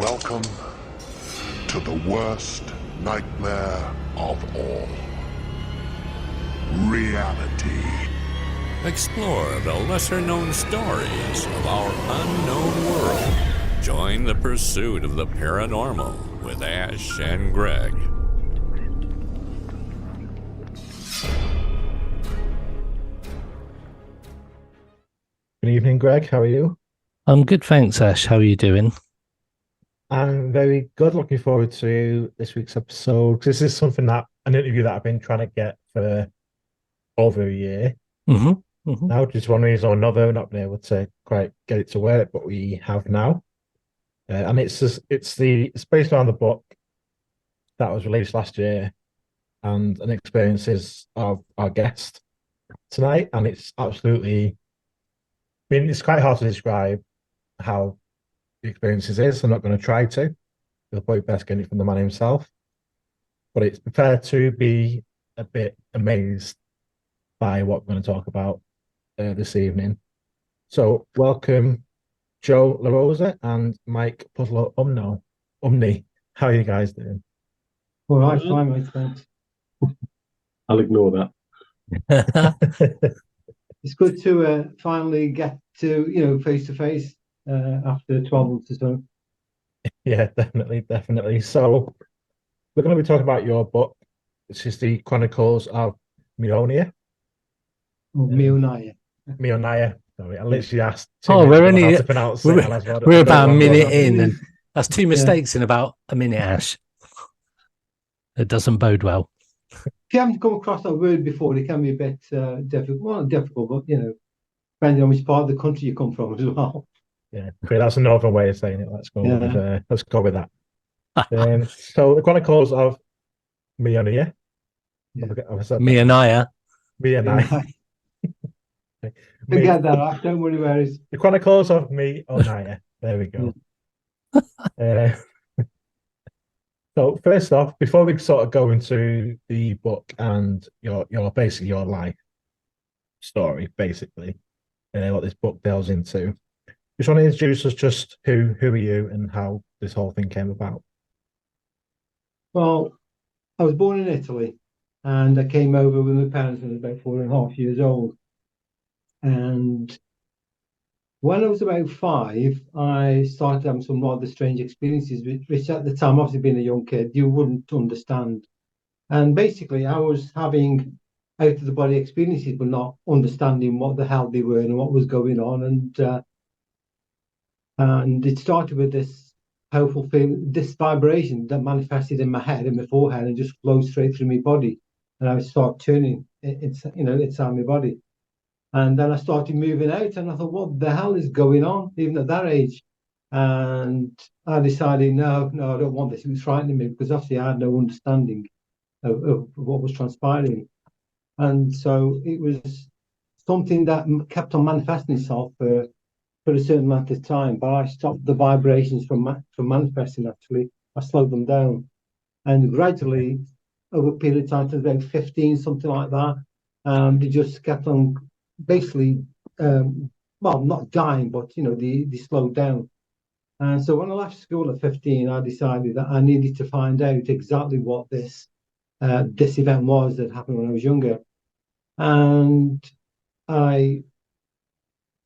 Welcome to the worst nightmare of all. Reality. Explore the lesser-known stories of our unknown world. Join the pursuit of the paranormal with Ash and Greg. Good evening, Greg. How are you? I'm good, thanks, Ash. How are you doing? I'm very good. Looking forward to this week's episode. This is an interview that I've been trying to get for over a year. Now, just one reason or another, not been able to quite get it to work, but we have now. And it's based on the book that was released last year and an experiences of our guest tonight. And it's it's quite hard to describe how the experiences is. I'm not going to try to. You'll probably best get it from the man himself. But it's prepared to be a bit amazed by what we're going to talk about this evening. So welcome, Joe La Rosa and Mike Puzzler Umni. How are you guys doing? All right, fine, mate, thanks. I'll ignore that. It's good to finally get to, face to face after 12 months or so. Yeah, definitely. So we're going to be talking about your book, which is the Chronicles of Meonia. Meonia. Meonia. Sorry, I literally asked. We're to pronounce we're, it, and I thought, we're I about a don't know minute what- in, and that's two mistakes in about a minute, Ash. It doesn't bode well. If you haven't come across that word before, it can be a bit difficult. Well, not difficult, but, depending on which part of the country you come from as well. Yeah, great. That's a northern way of saying it. Let's go with that. So the Chronicles of Meonia. Yeah. Meonia. Meonia. Forget that, right? Don't worry where it's. The Chronicles of Meonia. There we go. So first off, before we sort of go into the book and your basically your life story, basically, what this book delves into, just want to introduce us just who are you and how this whole thing came about. Well, I was born in Italy and I came over with my parents when I was about 4.5 years old. And when I was about 5, I started having some rather strange experiences, which at the time, obviously being a young kid, you wouldn't understand. And basically, I was having out-of-the-body experiences, but not understanding what the hell they were and what was going on. And it started with this powerful feeling, this vibration that manifested in my head, in my forehead, and just flowed straight through my body. And I would start turning, inside my body. And then I started moving out, and I thought, what the hell is going on, even at that age? And I decided, no, I don't want this. It was frightening me because obviously I had no understanding of what was transpiring. And so it was something that kept on manifesting itself for a certain amount of time. But I stopped the vibrations from manifesting, actually. I slowed them down. And gradually, over a period of time, to about 15, something like that, they just kept on basically, not dying, but they slowed down. And so when I left school at 15, I decided that I needed to find out exactly what this event was that happened when I was younger. And I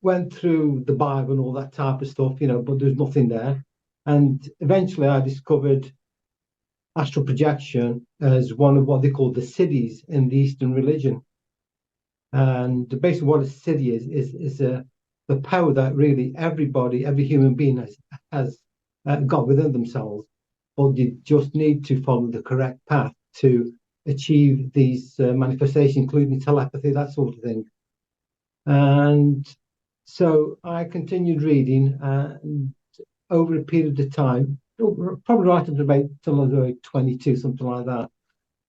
went through the Bible and all that type of stuff, but there's nothing there. And eventually I discovered astral projection as one of what they call the siddhis in the Eastern religion. And basically what a siddhi is the power that really every human being has got within themselves, but you just need to follow the correct path to achieve these manifestations, including telepathy, that sort of thing. And so I continued reading, and over a period of time, probably right up to about till I was about 22, something like that,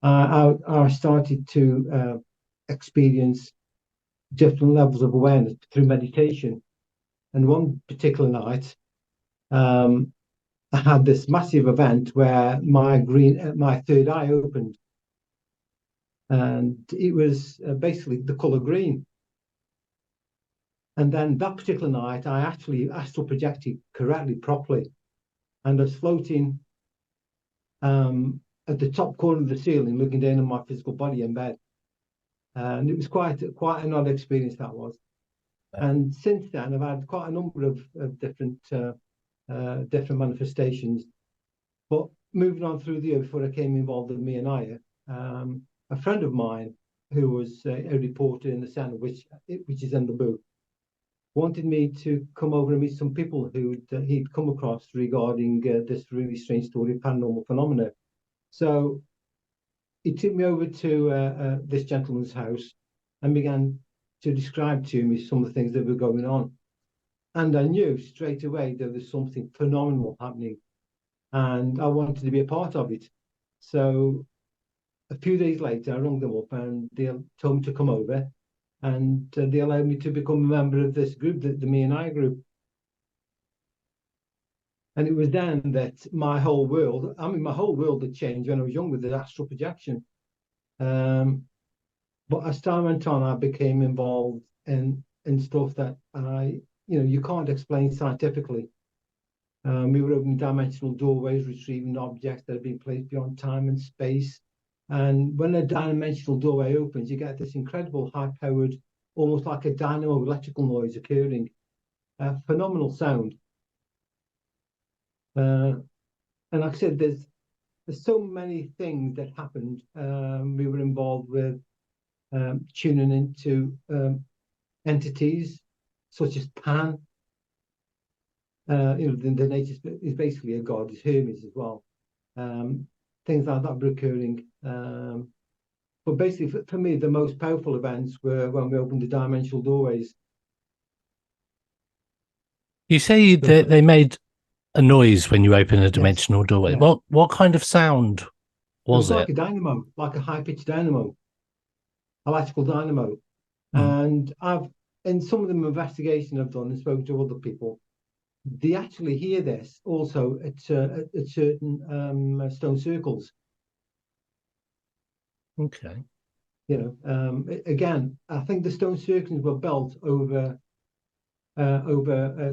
I started to experience different levels of awareness through meditation. And one particular night, I had this massive event where my third eye opened, and it was basically the color green. And then that particular night, I actually astral projected correctly, properly. and I was floating at the top corner of the ceiling, looking down on my physical body in bed. And it was quite an odd experience, that was. And since then, I've had quite a number of different manifestations. But moving on through the year, before I came involved in Meonia, a friend of mine who was a reporter in the Sun, which is in the book, wanted me to come over and meet some people who he'd come across regarding this really strange story of paranormal phenomena. So he took me over to this gentleman's house and began to describe to me some of the things that were going on. And I knew straight away there was something phenomenal happening, and I wanted to be a part of it. So a few days later, I rang them up and they told me to come over, and they allowed me to become a member of this group, the Meonia Group. And it was then that my whole world had changed when I was young with the astral projection. But as time went on, I became involved in stuff that you can't explain scientifically. We were opening dimensional doorways, retrieving objects that have been placed beyond time and space. And when a dimensional doorway opens, you get this incredible high-powered, almost like a dynamo electrical noise occurring. Phenomenal sound. And like I said, there's so many things that happened. We were involved with tuning into entities such as Pan. The nature is basically a god, is Hermes as well. Things like that were occurring. But basically, for me, the most powerful events were when we opened the dimensional doorways. You say that they made a noise when you open a dimensional doorway. Yeah. What kind of sound was it? Like a dynamo, like a high-pitched dynamo, electrical dynamo. And in some of the investigation I've done and spoken to other people, they actually hear this also at certain stone circles. Okay. Again, I think the stone circles were built over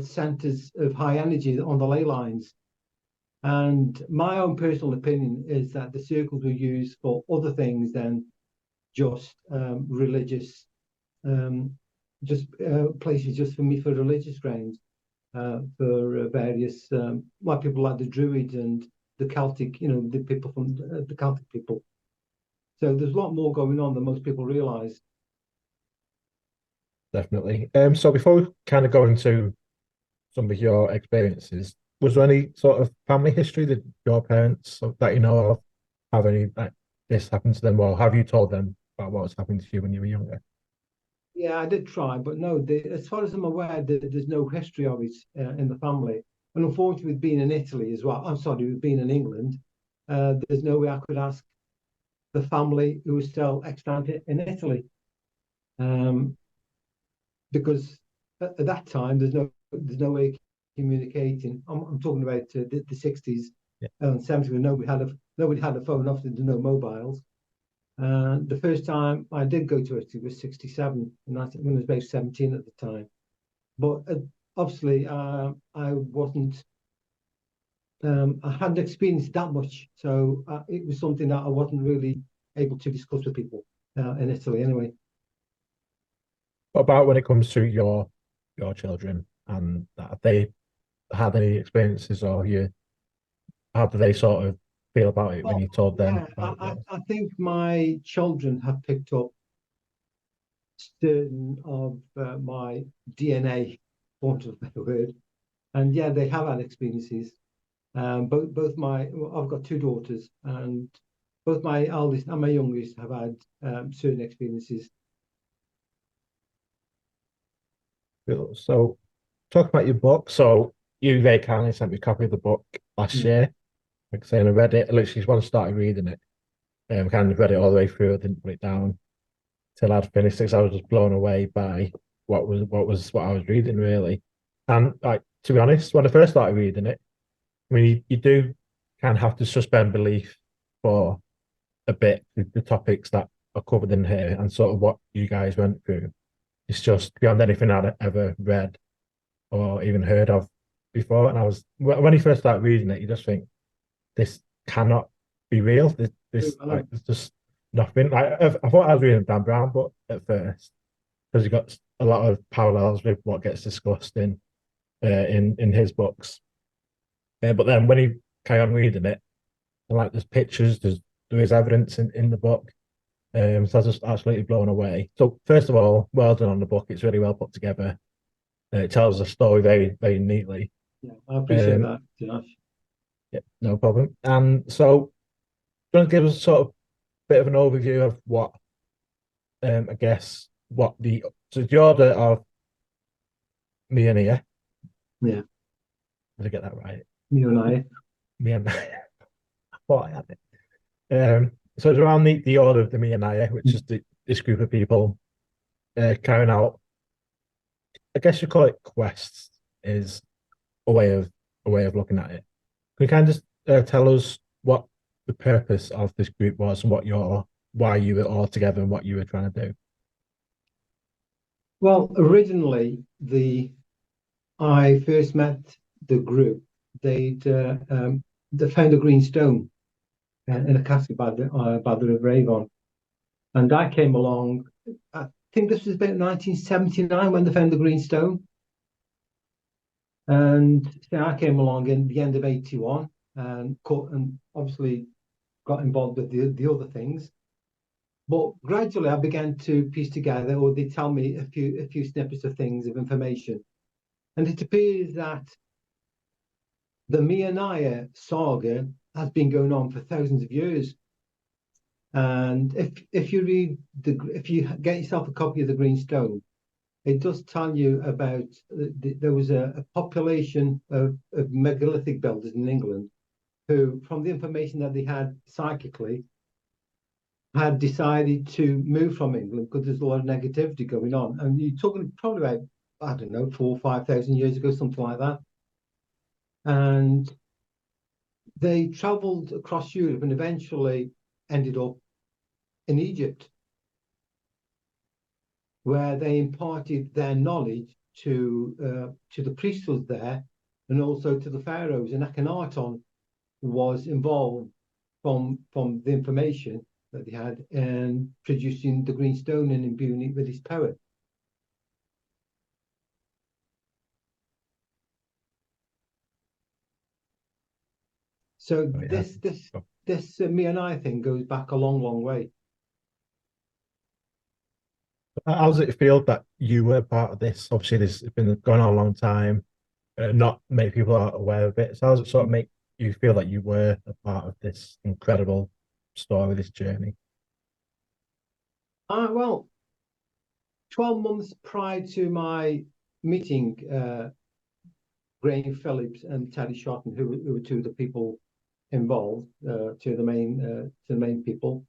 centers of high energy on the ley lines. And my own personal opinion is that the circles were used for other things than just religious, places just for religious grounds, for various, like people like the Druids and the Celtic, the people from the Celtic people. So there's a lot more going on than most people realise. Definitely. So before we kind of go into some of your experiences, was there any sort of family history that your parents that you know of have any like this happened to them, or have you told them about what was happening to you when you were younger? Yeah, I did try, but no, as far as I'm aware, there's no history of it in the family. And unfortunately, with being in Italy as well, with being in England, there's no way I could ask the family who was still extant in Italy. Because at that time, there's no way of communicating. I'm talking about the 60s and 70s, when nobody had a phone, often there's no mobiles. The first time I did go to Italy was 67, and that's when I was about 17 at the time. But obviously, I wasn't. I hadn't experienced that much, so it was something that I wasn't really able to discuss with people in Italy, anyway. What about when it comes to your children, and have they had any experiences, or how do they sort of feel about it when you told them? I think my children have picked up certain of my DNA, for want of a better word, and yeah, they have had experiences. I've got two daughters, and both my eldest and my youngest have had certain experiences. So, talk about your book. So, you very kindly sent me a copy of the book last year. Like I say, and I read it. I literally just when I started reading it, kind of read it all the way through. I didn't put it down till I'd finished it. I was just blown away by what I was reading, really. And like, to be honest, when I first started reading it, I mean, you do kind of have to suspend belief for a bit with the topics that are covered in here and sort of what you guys went through. It's just beyond anything I'd ever read or even heard of. before, and I was when you first start reading it, you just think this cannot be real. This like there's just nothing. Like I thought I was reading a Dan Brown book at first because you got a lot of parallels with what gets discussed in his books. But then when you carry on reading it, and like there's pictures, there is evidence in the book. So I was just absolutely blown away. So first of all, well done on the book. It's really well put together. It tells the story very, very neatly. Yeah, I appreciate that, Josh. Yeah, no problem. And so, do you want to give us sort of a bit of an overview of what, I guess, what the Order of Meonia. Yeah. Did I get that right? Meonia. Meonia. I thought I had it. So it's around the Order of the Meonia, which is this group of people carrying out, I guess you call it quests, is a way of looking at it. Can you kind of just tell us what the purpose of this group was and why you were all together and what you were trying to do? Well, originally, I first met the group. They found a green stone in a casket by the River Avon, and I came along. I think this was about 1979 when they found the green stone, and so I came along in the end of '81 and obviously got involved with the other things. But gradually, I began to piece together, or they tell me a few snippets of things of information, and it appears that the Meonia saga has been going on for thousands of years. And if you get yourself a copy of the Green Stone, it does tell you about there was a population of megalithic builders in England who, from the information that they had psychically, had decided to move from England because there's a lot of negativity going on. And you're talking probably about, I don't know, 4,000 or 5,000 years ago, something like that. And they traveled across Europe and eventually ended up in Egypt, where they imparted their knowledge to the priesthoods there and also to the pharaohs. And Akhenaten was involved from the information that they had in producing the green stone and imbuing it with his power. So this me and I thing goes back a long, long way. How does it feel that you were part of this? Obviously, this has been going on a long time. Not many people are aware of it. So how does it sort of make you feel that you were a part of this incredible story, this journey? Well, 12 months prior to my meeting Graham Phillips and Teddy Shotton, who were two of the people involved, two of the main people,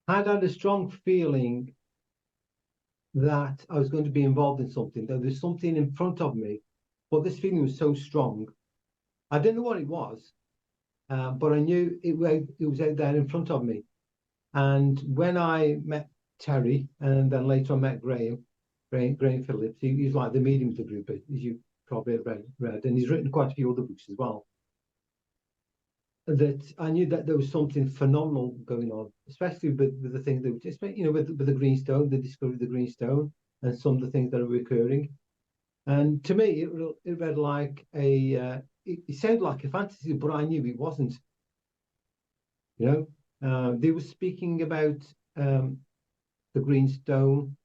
I'd had a strong feeling that I was going to be involved in something, that there's something in front of me, but this feeling was so strong. I didn't know what it was, but I knew it was out there in front of me. And when I met Terry, and then later I met Graham Phillips, he's like the medium of the group, as you probably have read, and he's written quite a few other books as well. That I knew that there was something phenomenal going on, especially with the things that, with the green stone, the discovery of the green stone, and some of the things that are recurring. And to me, it read like it sounded like a fantasy, but I knew it wasn't. They were speaking about the green stone,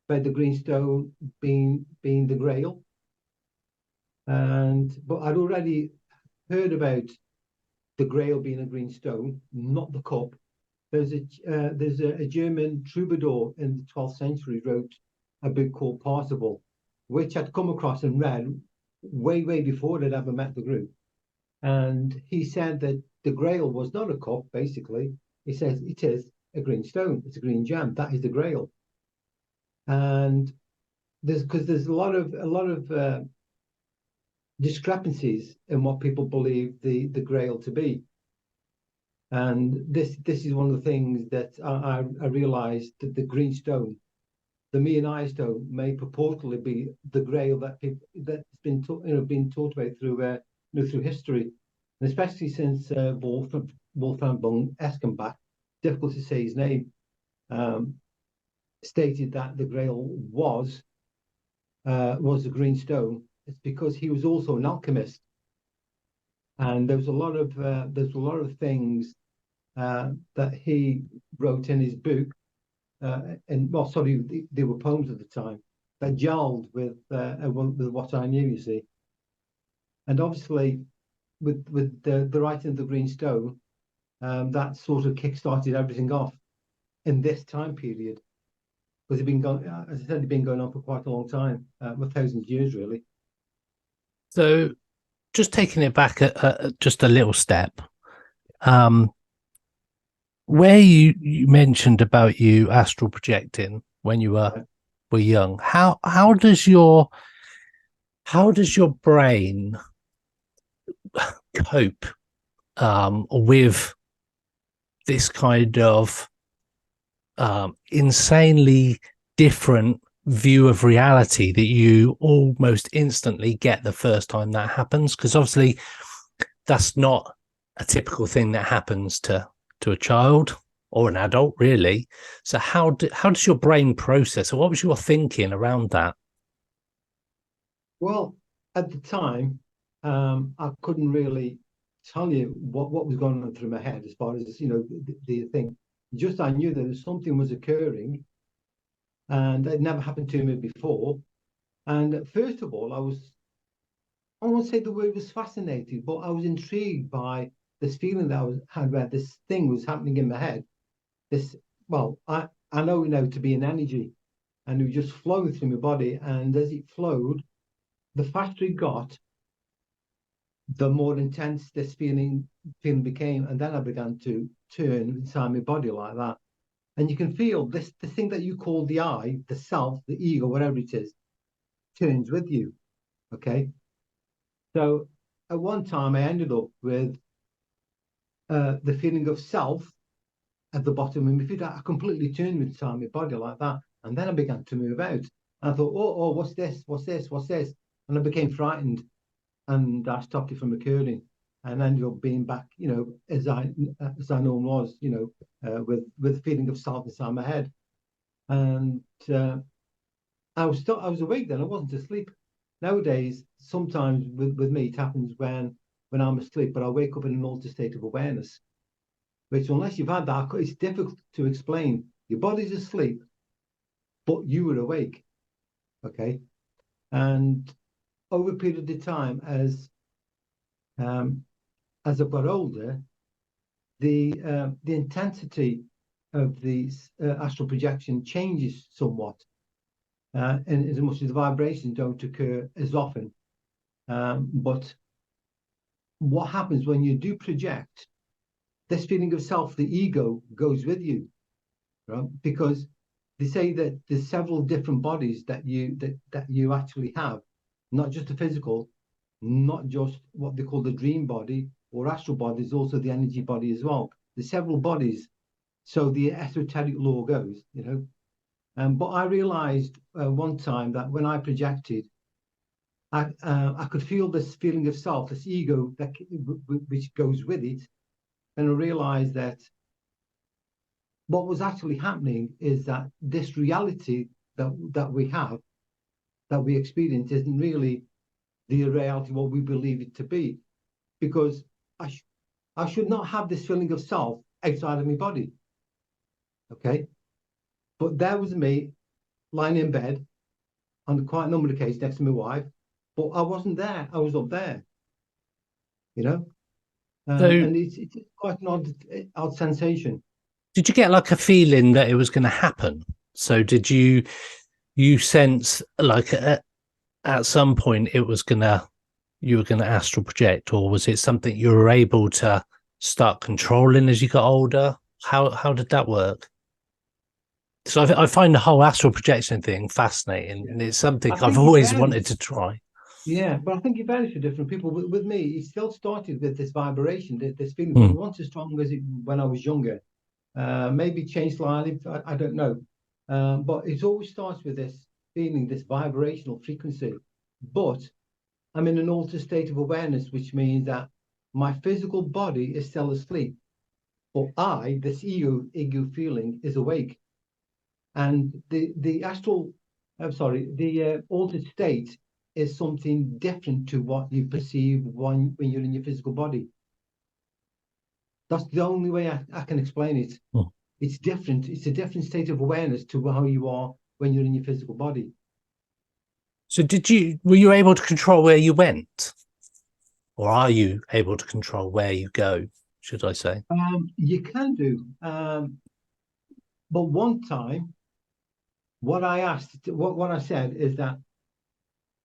about the green stone being the Grail, but I'd already heard about the Grail being a green stone, not the cup. There's a German troubadour in the 12th century wrote a book called Parsifal, which I'd come across and read way before I'd ever met the group. And he said that the Grail was not a cup, basically. He says it is a green stone. It's a green gem. That is the Grail. And there's a lot of discrepancies in what people believe the Grail to be. And this is one of the things that I realized, that the green stone the Meonia stone may purportedly be the Grail that's been been taught about through through history, and especially since Wolfgang von Eschenbach, difficult to say his name, stated that the Grail was the green stone. It's because he was also an alchemist, and there's a lot of things that he wrote in his book. They were poems at the time that gelled with what I knew, you see. And obviously, with the writing of the Green Stone, that sort of kick-started everything off in this time period, because as I said, it's been going on for quite a long time, 1,000 years, really. So, just taking it back just a little step, where you mentioned about you astral projecting when you were young, how does your brain cope with this kind of insanely different view of reality that you almost instantly get the first time that happens? Because obviously that's not a typical thing that happens to a child or an adult, really. So how does your brain process, or what was your thinking around that? Well, at the time, I couldn't really tell you what was going on through my head as far as the thing. Just I knew that something was occurring, and it never happened to me before. And first of all, I won't say the word was fascinated, but I was intrigued by this feeling that had where this thing was happening in my head. I know now to be an energy, and it was just flowing through my body. And as it flowed, the faster it got, the more intense this feeling became. And then I began to turn inside my body like that. And you can feel the thing that you call the I, the self, the ego, whatever it is, turns with you. Okay. So at one time I ended up with the feeling of self at the bottom of my feet. I completely turned inside my body like that. And then I began to move out. I thought, oh, what's this? What's this? What's this? And I became frightened, and I stopped it from occurring, and ended up being back, as I normally was, with the feeling of self inside my head. And I was awake then. I wasn't asleep. Nowadays, sometimes with me, it happens when I'm asleep, but I wake up in an altered state of awareness, which, unless you've had that, it's difficult to explain. Your body's asleep, but you were awake. Okay. And over a period of time, as I've got older, the intensity of these astral projection changes somewhat, and as much as the vibrations don't occur as often. But what happens when you do project, this feeling of self, the ego, goes with you, right? Because they say that there's several different bodies that you actually have, not just the physical, not just what they call the dream body or astral body, is also the energy body as well. There's several bodies. So the esoteric law goes, but I realized one time that when I projected, I could feel this feeling of self, this ego which goes with it. And I realized that what was actually happening is that this reality that we have, that we experience, isn't really the reality what we believe it to be, because I should not have this feeling of self outside of my body. Okay, but there was me lying in bed on quite a number of occasions next to my wife, but I wasn't there. I was up there, and it's quite an odd sensation. Did you get like a feeling that it was going to happen? So did you sense like at some point you were going to astral project, or was it something you were able to start controlling as you got older? How did that work? So I find the whole astral projection thing fascinating, and it's something I've always wanted to try. Yeah, but I think it varies for different people. With me, it still started with this vibration, this feeling, but it wasn't as strong as it when I was younger. Maybe changed slightly, I don't know. But it always starts with this feeling, this vibrational frequency. But I'm in an altered state of awareness, which means that my physical body is still asleep, but this ego feeling, is awake. And the altered state is something different to what you perceive when you're in your physical body. That's the only way I can explain it. It's different. It's a different state of awareness to how you are when you're in your physical body. So were you able to control where you went? Or are you able to control where you go, should I say? You can do. But one time, what I said is that,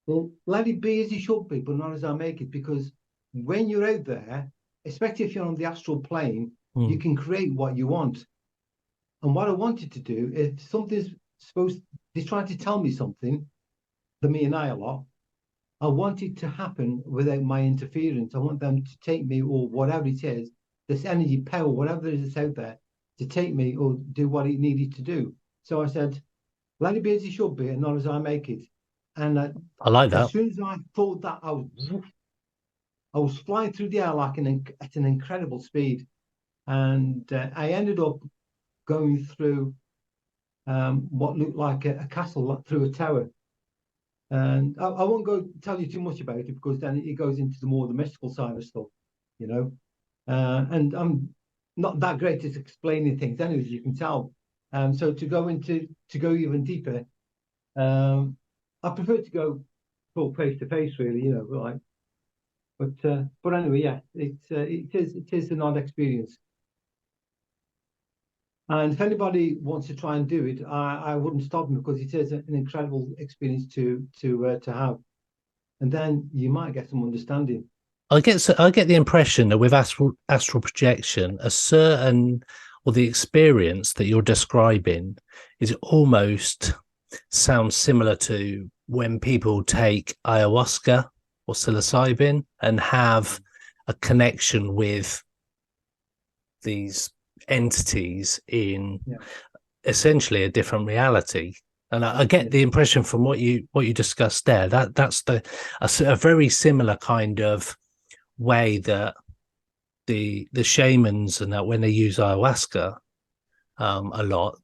well, let it be as it should be, but not as I make it. Because when you're out there, especially if you're on the astral plane, you can create what you want. And what I wanted to do is they're trying to tell me something, the me and I a lot. I want it to happen without my interference. I want them to take me, or whatever it is, this energy, power, whatever it is out there, to take me or do what it needed to do. So I said, let it be as it should be, and not as I make it. And I like that. As soon as I thought that, I was flying through the air like at an incredible speed. And I ended up going through what looked like a castle, through a tower. And I won't tell you too much about it, because then it goes into the mystical side of stuff, you know. And I'm not that great at explaining things, anyways, you can tell. So to go even deeper, I prefer to go full face to face, really, you know. Like, but anyway, yeah, it is an odd experience. And if anybody wants to try and do it, I wouldn't stop them, because it is an incredible experience to have. And then you might get some understanding. I get the impression that with astral projection, the experience that you're describing is almost sounds similar to when people take ayahuasca or psilocybin and have a connection with these entities in essentially a different reality. And I get the impression from what you discussed there that's a very similar kind of way that the shamans, and that when they use ayahuasca a lot,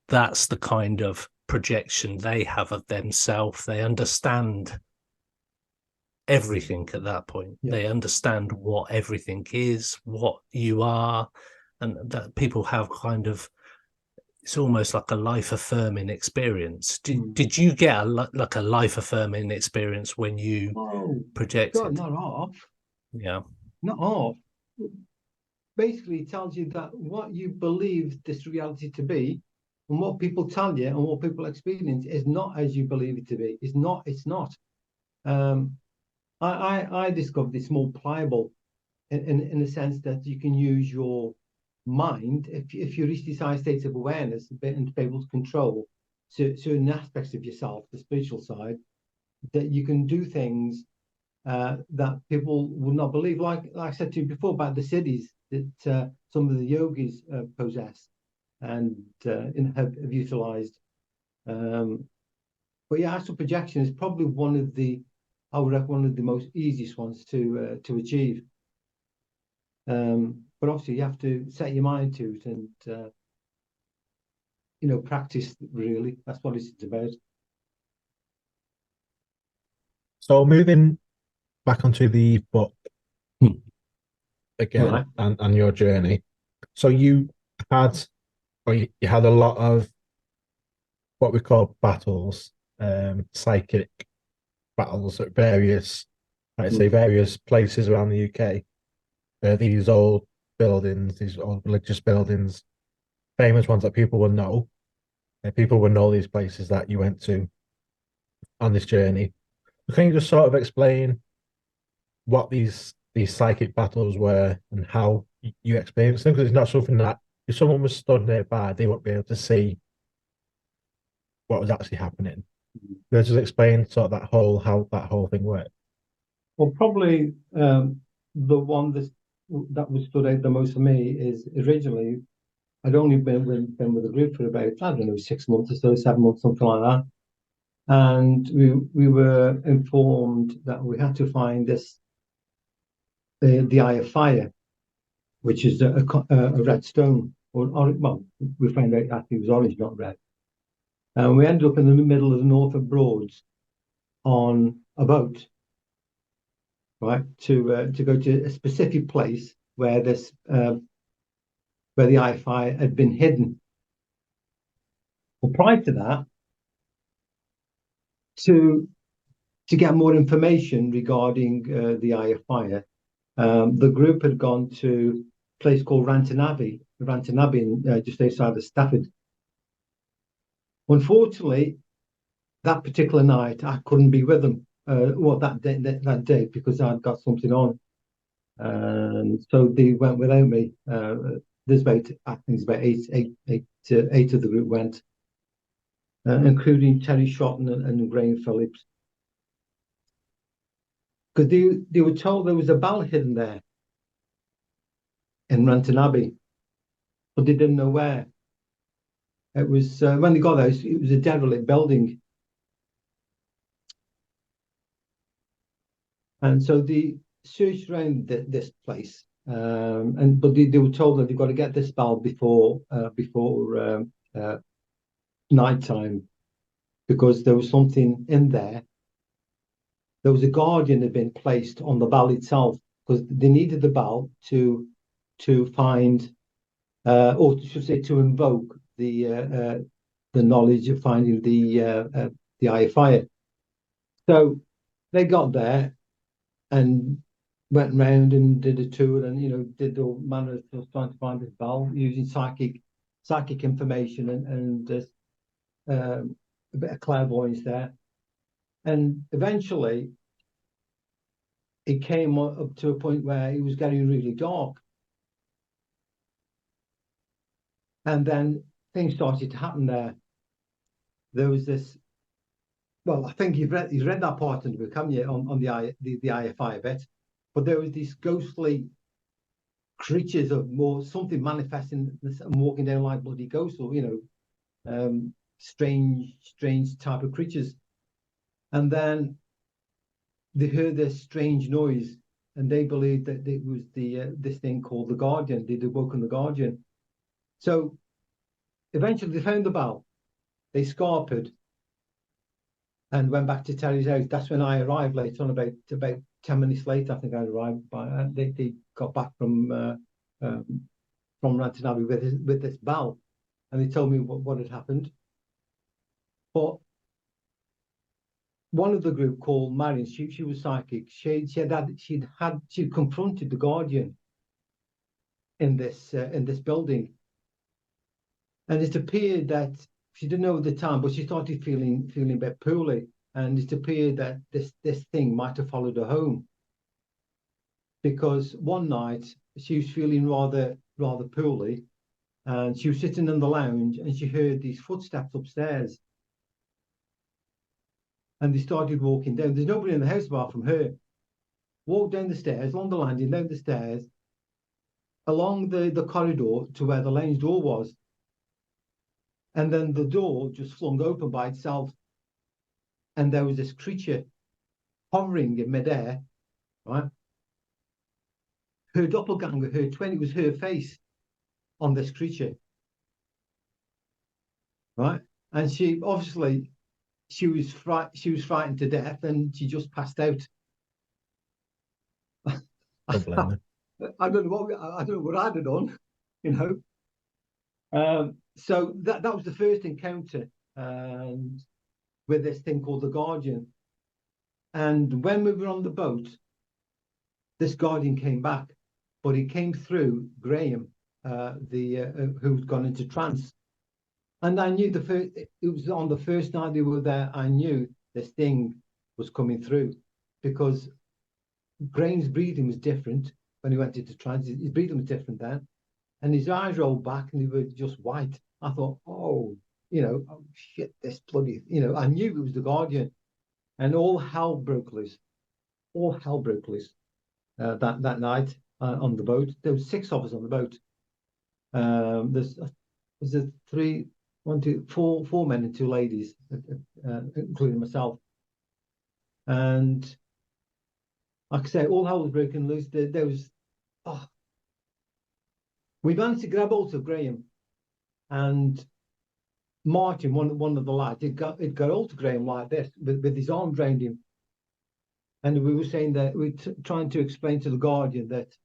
that's the kind of projection they have of themselves. They understand everything at that point. They understand what everything is, what you are, and that people have kind of, it's almost like a life-affirming experience. Did you get a life-affirming experience when you projected? God, not half. Yeah. Not half. Basically, it tells you that what you believe this reality to be, and what people tell you and what people experience, is not as you believe it to be. It's not. I discovered it's more pliable in the sense that you can use your mind if you reach this high state of awareness and to be able to control certain aspects of yourself, the spiritual side, that you can do things that people would not believe. Like I said to you before about the cities that some of the yogis possess and have utilized. But yeah, astral projection is probably one of the most easiest ones to achieve. But obviously you have to set your mind to it and practice, really. That's what it's about. So moving back onto the book again, Right. and your journey. So you had a lot of what we call battles, psychic battles at various places around the UK. These old buildings, these old religious buildings, famous ones that people will know. People will know these places that you went to on this journey. Can you just sort of explain what these psychic battles were and how you experienced them? Because it's not something that if someone was stood nearby, they won't be able to see what was actually happening. Can you just explain sort of how that whole thing worked? Well, probably the one that was stood out the most for me is originally I'd only been with the group for about, I don't know, 6 months or so, 7 months, something like that. And we were informed that we had to find the Eye of Fire, which is a red stone, or well, we found out that it was orange, not red. And we ended up in the middle of the Norfolk Broads on a boat, right, to go to a specific place where where the Eye of Fire had been hidden. Well, prior to that, to get more information regarding the Eye of Fire, the group had gone to a place called Rantanabby, just outside of Stafford. Unfortunately, that particular night, I couldn't be with them. That day, because I'd got something on, and so they went without me. There's about, I think, it's about eight of the group went, including Terry Shotton and Graham Phillips, because they were told there was a bell hidden there in Rantanabby, but they didn't know where. It was when they got there, it was a derelict building. And so they searched around this place, but they were told that they've got to get this bell before nighttime, because there was something in there. There was a guardian that had been placed on the bell itself, because they needed the bell to find, or should say, to invoke the knowledge of finding the Eye of Fire. So they got there and went round and did a tour, and did all manner of stuff trying to find this bell using psychic information and a bit of clairvoyance there. And eventually it came up to a point where it was getting really dark, and then things started to happen there. There was this, well, I think you've read that part in the book, haven't you, on the Eye of Fire bit? But there was these ghostly creatures of something manifesting and walking down like bloody ghosts, or strange type of creatures. And then they heard this strange noise, and they believed that it was this thing called the Guardian. They'd awoken the Guardian. So eventually they found the bell. They scarpered and went back to Terry's house. That's when I arrived later on, about 10 minutes later. I think I arrived. They got back from Rantanabby with this bell, and they told me what had happened. But one of the group, called Marion, she was psychic. She'd confronted the Guardian in this building, and it appeared that she didn't know at the time, but she started feeling a bit poorly, and it appeared that this thing might have followed her home, because one night she was feeling rather poorly, and she was sitting in the lounge, and she heard these footsteps upstairs, and they started walking down. There's nobody in the house apart from her. Walked down the stairs, along the landing, down the stairs, along the corridor to where the lounge door was. And then the door just flung open by itself, and there was this creature hovering in midair, right? Her doppelganger, her twin, it was her face on this creature, right? And she obviously she was frightened to death, and she just passed out. I don't know what I'd have done, So that was the first encounter with this thing called the Guardian. And when we were on the boat, this Guardian came back, but he came through Graham, who'd gone into trance. And I knew it was on the first night they were there, I knew this thing was coming through, because Graham's breathing was different when he went into trance. His breathing was different then. And his eyes rolled back and they were just white. I thought, oh shit, this bloody, I knew it was the Guardian. And all hell broke loose. That night on the boat. There were 6 of us on the boat. There's four men and two ladies, including myself. And like I say, all hell was broken loose. There was, we managed to grab hold of Graham, and Martin, one of the lads, it got hold of Graham like this, with his arms around him. And we were saying that we're trying to explain to the Guardian that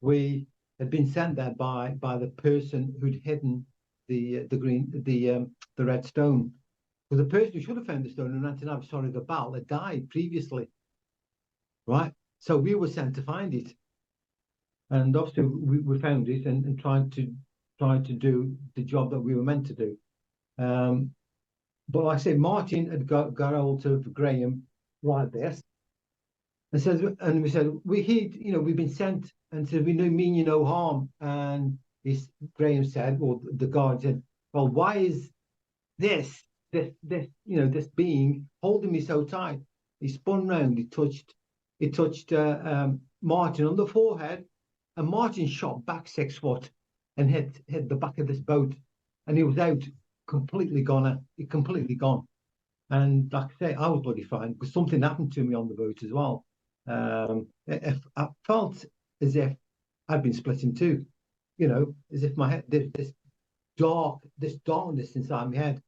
we had been sent there by the person who'd hidden the red stone. Because the person who should have found the stone and Antonav Sorry had died previously, right? So we were sent to find it, and obviously we found it and tried to do the job that we were meant to do. But like I said, Martin had got hold of Graham like this, and we said, we've been sent, and said, we mean you no harm. And Graham said, or the guard said, well, why is this being holding me so tight? He spun round, he touched Martin on the forehead, and Martin shot back 6 foot and hit the back of this boat, and he was out, completely gone. And like I say, I was bloody fine, because something happened to me on the boat as well. I felt as if I'd been split in two, as if my head, this darkness inside my head.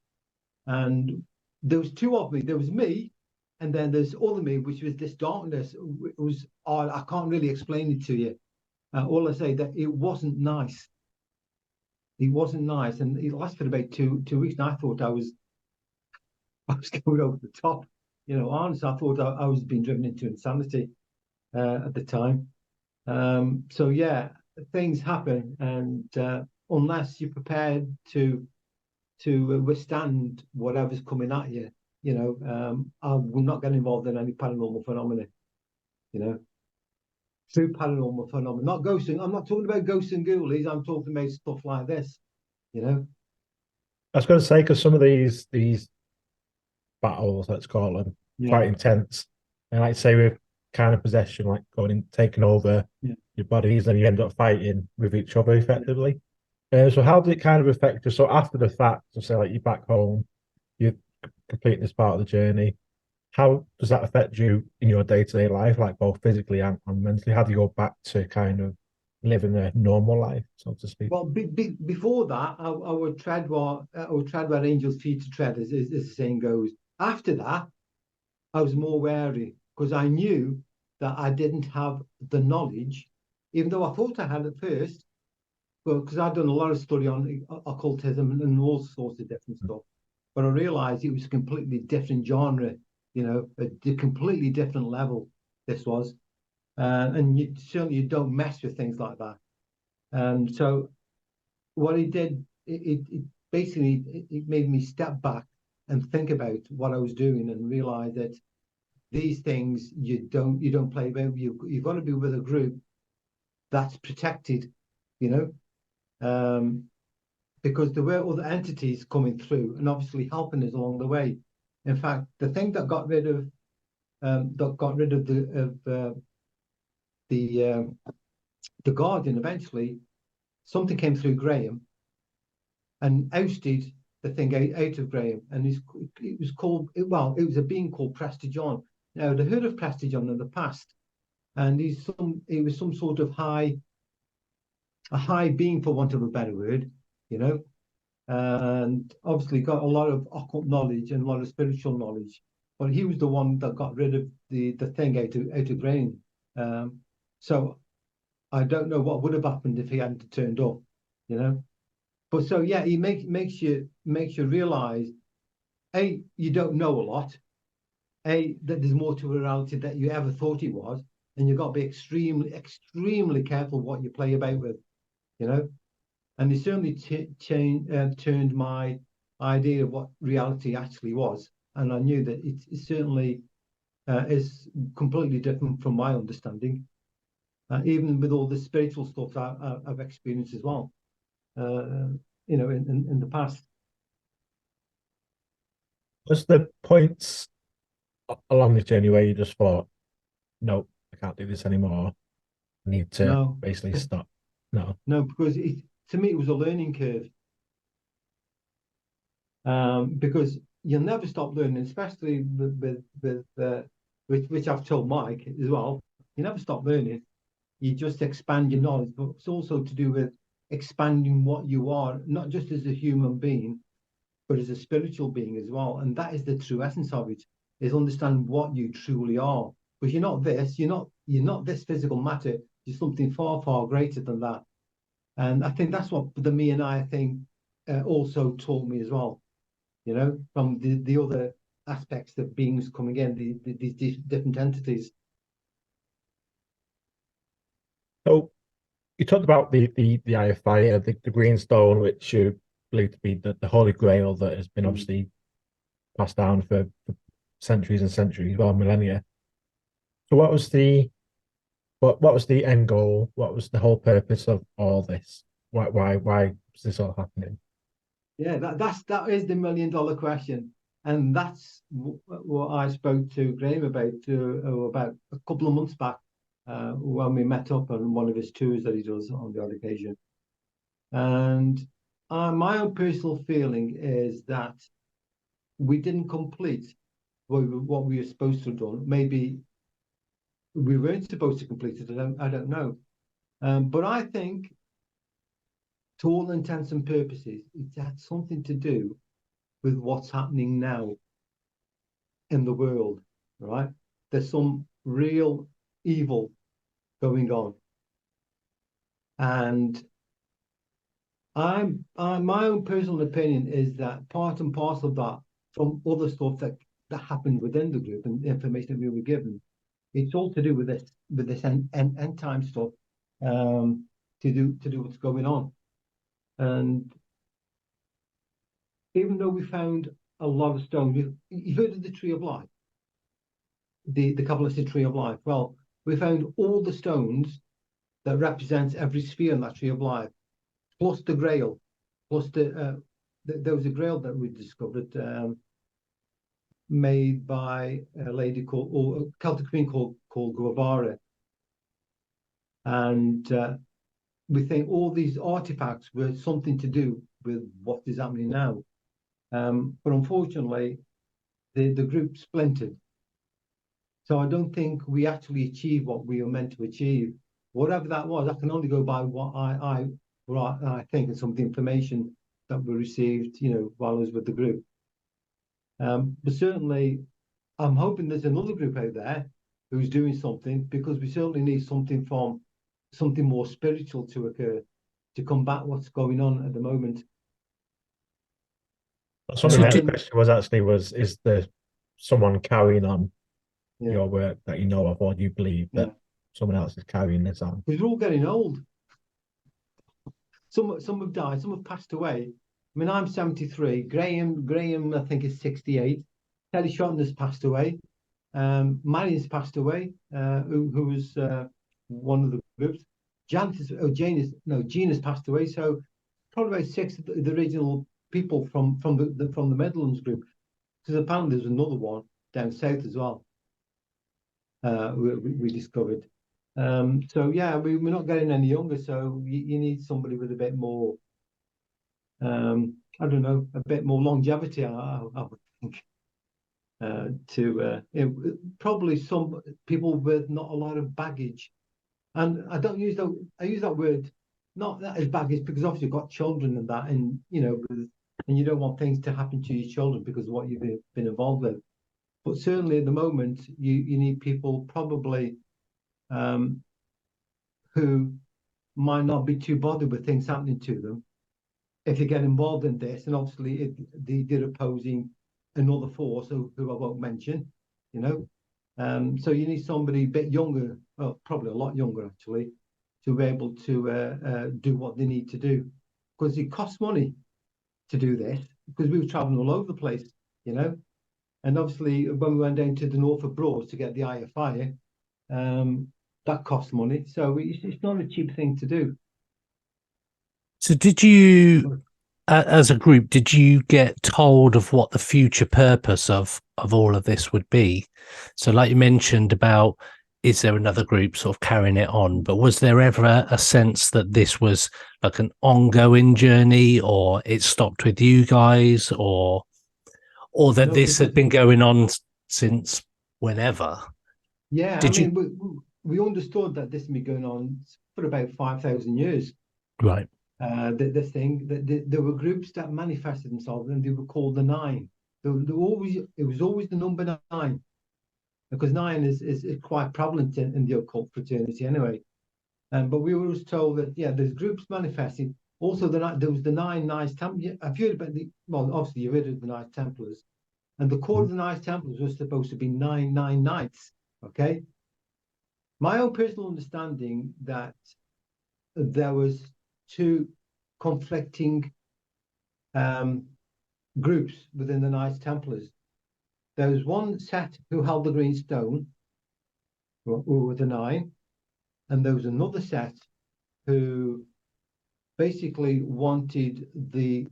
And there was two of me. There was me, and then there's other me, which was this darkness. It was odd. I can't really explain it to you. All I say that it wasn't nice. It wasn't nice, and it lasted about two weeks. And I thought I was going over the top. Honestly, I thought I was being driven into insanity at the time. So yeah, things happen, and unless you're prepared to withstand whatever's coming at you, I will not get involved in any paranormal phenomena. True paranormal phenomena, not ghosting. I'm not talking about ghosts and ghoulies. I'm talking about stuff like this. I was going to say, because some of these battles, let's call them, quite intense, and like say with kind of possession, like going and taking over your bodies, and you end up fighting with each other effectively. So how did it kind of affect you? So after the fact, so say like you're back home, you're completing this part of the journey, how does that affect you in your day-to-day life, like both physically and mentally? How do you go back to kind of living a normal life, so to speak? Well, before that, I would tread where angels feet to tread, as the saying goes. After that, I was more wary, because I knew that I didn't have the knowledge, even though I thought I had at first. Well, because I'd done a lot of study on occultism and all sorts of different stuff, but I realised it was a completely different genre, a completely different level. This was, and certainly you don't mess with things like that. And so, what it did, it basically made me step back and think about what I was doing, and realise that these things you don't play about. You've got to be with a group that's protected, because there were other entities coming through and obviously helping us along the way. In fact, the thing that got rid of the Guardian, eventually something came through Graham and ousted the thing out of Graham, and it was a being called Prester John. Now, I'd heard of Prester John in the past, and he was some sort of a high being, for want of a better word, and obviously got a lot of occult knowledge and a lot of spiritual knowledge. But he was the one that got rid of the thing out of Graham. So I don't know what would have happened if he hadn't turned up, But so yeah, he makes you realise, A, you don't know a lot, A, that there's more to reality than you ever thought it was, and you've got to be extremely, extremely careful what you play about with, And it certainly turned my idea of what reality actually was, and I knew that it certainly is completely different from my understanding, even with all the spiritual stuff I've experienced as well, in the past. Was the points along this journey where you just thought, no, I can't do this anymore, I need to basically stop? No, because to me, it was a learning curve. Because you'll never stop learning, especially which I've told Mike as well. You never stop learning. You just expand your knowledge, but it's also to do with expanding what you are, not just as a human being, but as a spiritual being as well. And that is the true essence of it, is understand what you truly are. Because you're not this, you're not this physical matter. You're something far, far greater than that. And I think that's what the Meonia thing also taught me as well. You know, from the other aspects of beings coming in, these different entities. So you talked about the Eye of Fire, the green stone, which you believe to be the Holy Grail that has been obviously passed down for centuries and centuries, well, millennia. So what was the end goal? What was the whole purpose of all this? Why was this all happening? Yeah, that is the $1 million question, and that's what I spoke to Graham about a couple of months back when we met up on one of his tours that he does on the odd occasion. And my own personal feeling is that we didn't complete what we were supposed to have done. Maybe we weren't supposed to complete it. I don't know. But I think, to all intents and purposes, it had something to do with what's happening now in the world, right? There's some real evil going on. And my own personal opinion is that part and parcel of that, from other stuff that happened within the group and the information that we were given, it's all to do with this end time stuff, to do what's going on. And even though we found a lot of stones, you've heard of the Tree of Life, the Kabbalistic Tree of Life. Well, we found all the stones that represents every sphere in that Tree of Life, plus the Grail, plus there was a Grail that we discovered, made by a lady or a Celtic queen called Guevara, and we think all these artifacts were something to do with what is happening now. But unfortunately, the group splintered. So I don't think we actually achieved what we were meant to achieve. Whatever that was, I can only go by what I think, and some of the information that we received, while I was with the group. But certainly, I'm hoping there's another group out there who's doing something, because we certainly need something more spiritual to occur to combat what's going on at the moment. So the next question is there someone carrying on your work that you know of, or do you believe that someone else is carrying this on? Because we're all getting old. Some have died, some have passed away. I mean, I'm 73. Graham, I think, is 68. Terry Shotton has passed away. Marion's passed away, who was one of the groups. Jean has passed away. So probably about 6 of the original people from the Midlands group, because apparently there's another one down south as well. We discovered. So yeah, we're not getting any younger. So you need somebody with a bit more, I don't know, a bit more longevity, I would think. Probably some people with not a lot of baggage. And I use that word not that as baggage, because obviously you've got children and that, and and you don't want things to happen to your children because of what you've been involved with. But certainly at the moment, you need people probably who might not be too bothered with things happening to them if you get involved in this. And obviously they're opposing another force who I won't mention, so you need somebody a bit younger, well, probably a lot younger actually, to be able to do what they need to do, because it costs money to do this, because we were traveling all over the place, and obviously when we went down to the Norfolk Broads to get the Eye of Fire, that costs money, so it's not a cheap thing to do. So did you, as a group, did you get told of what the future purpose of all of this would be? So like you mentioned about is there another group sort of carrying it on? But was there ever a sense that this was like an ongoing journey, or it stopped with you guys, or that this had been going on since whenever? Yeah, we understood that this had been going on for about 5,000 years. Right. This thing, there were groups that manifested themselves, and they were called the Nine. It was always the number 9, because 9 is quite prevalent in the occult fraternity anyway. But we were always told that, yeah, there's groups manifesting. Also, there was the 9 Knights Templars. Have you heard about obviously you've heard of the Knights Templars, and the core of the Knights Templars was supposed to be 9 knights. Okay, my own personal understanding that there was 2 conflicting groups within the Knights Templars. There was one set who held the green stone, who were the 9, and there was another set who basically wanted the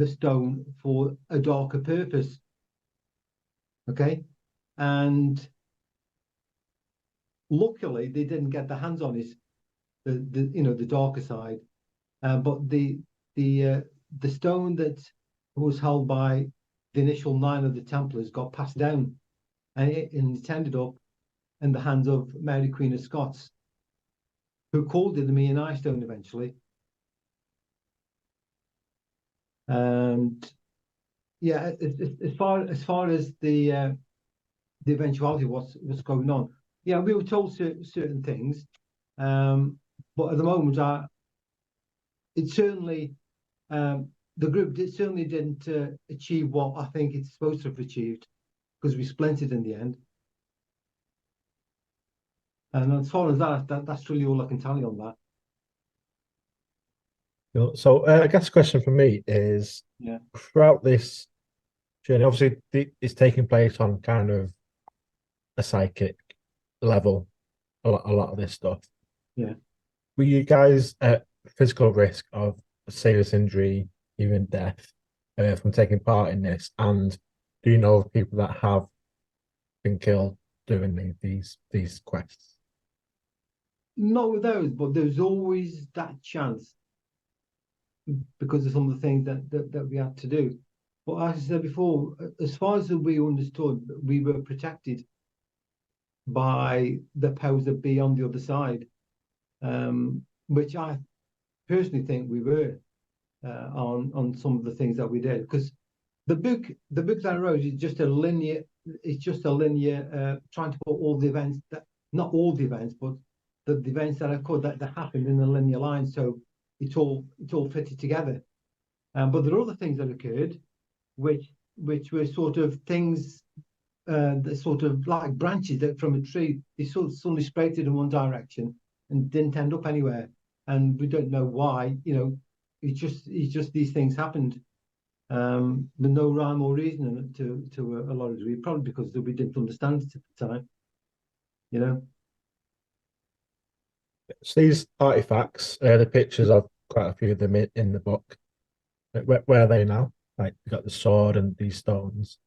stone for a darker purpose. Okay, and luckily they didn't get their hands on it, the darker side. But the stone that was held by the initial 9 of the Templars got passed down, and it ended up in the hands of Mary Queen of Scots, who called it the Meonia stone eventually. And yeah, as far as the eventuality of what's going on, yeah, we were told certain things, but at the moment, it certainly the group certainly didn't achieve what I think it's supposed to have achieved, because we splintered in the end. And as far as that's really all I can tell you on that. So I guess the question for me is, throughout this journey, obviously it's taking place on kind of a psychic level, a lot of this stuff. Yeah. Were you guys at physical risk of serious injury, even death, from taking part in this? And do you know of people that have been killed doing these quests? Not with those, but there's always that chance, because of some of the things that we had to do. But as I said before, as far as we understood, we were protected by the powers that be on the other side, which I personally think we were on some of the things that we did. Because the book that I wrote is just a linear. It's just a linear trying to put all the events, not all the events, but the events that I could that happened in a linear line, so it's all fitted together. But there are other things that occurred, which were sort of things that sort of like branches that from a tree, they sort of suddenly spread in one direction and didn't end up anywhere, and we don't know why. It's just these things happened, with no rhyme or reason to a lot of degree, probably because we didn't understand it at the time. So these artifacts, the pictures of quite a few of them in the book. Where are they now? Like, you got the sword and these stones.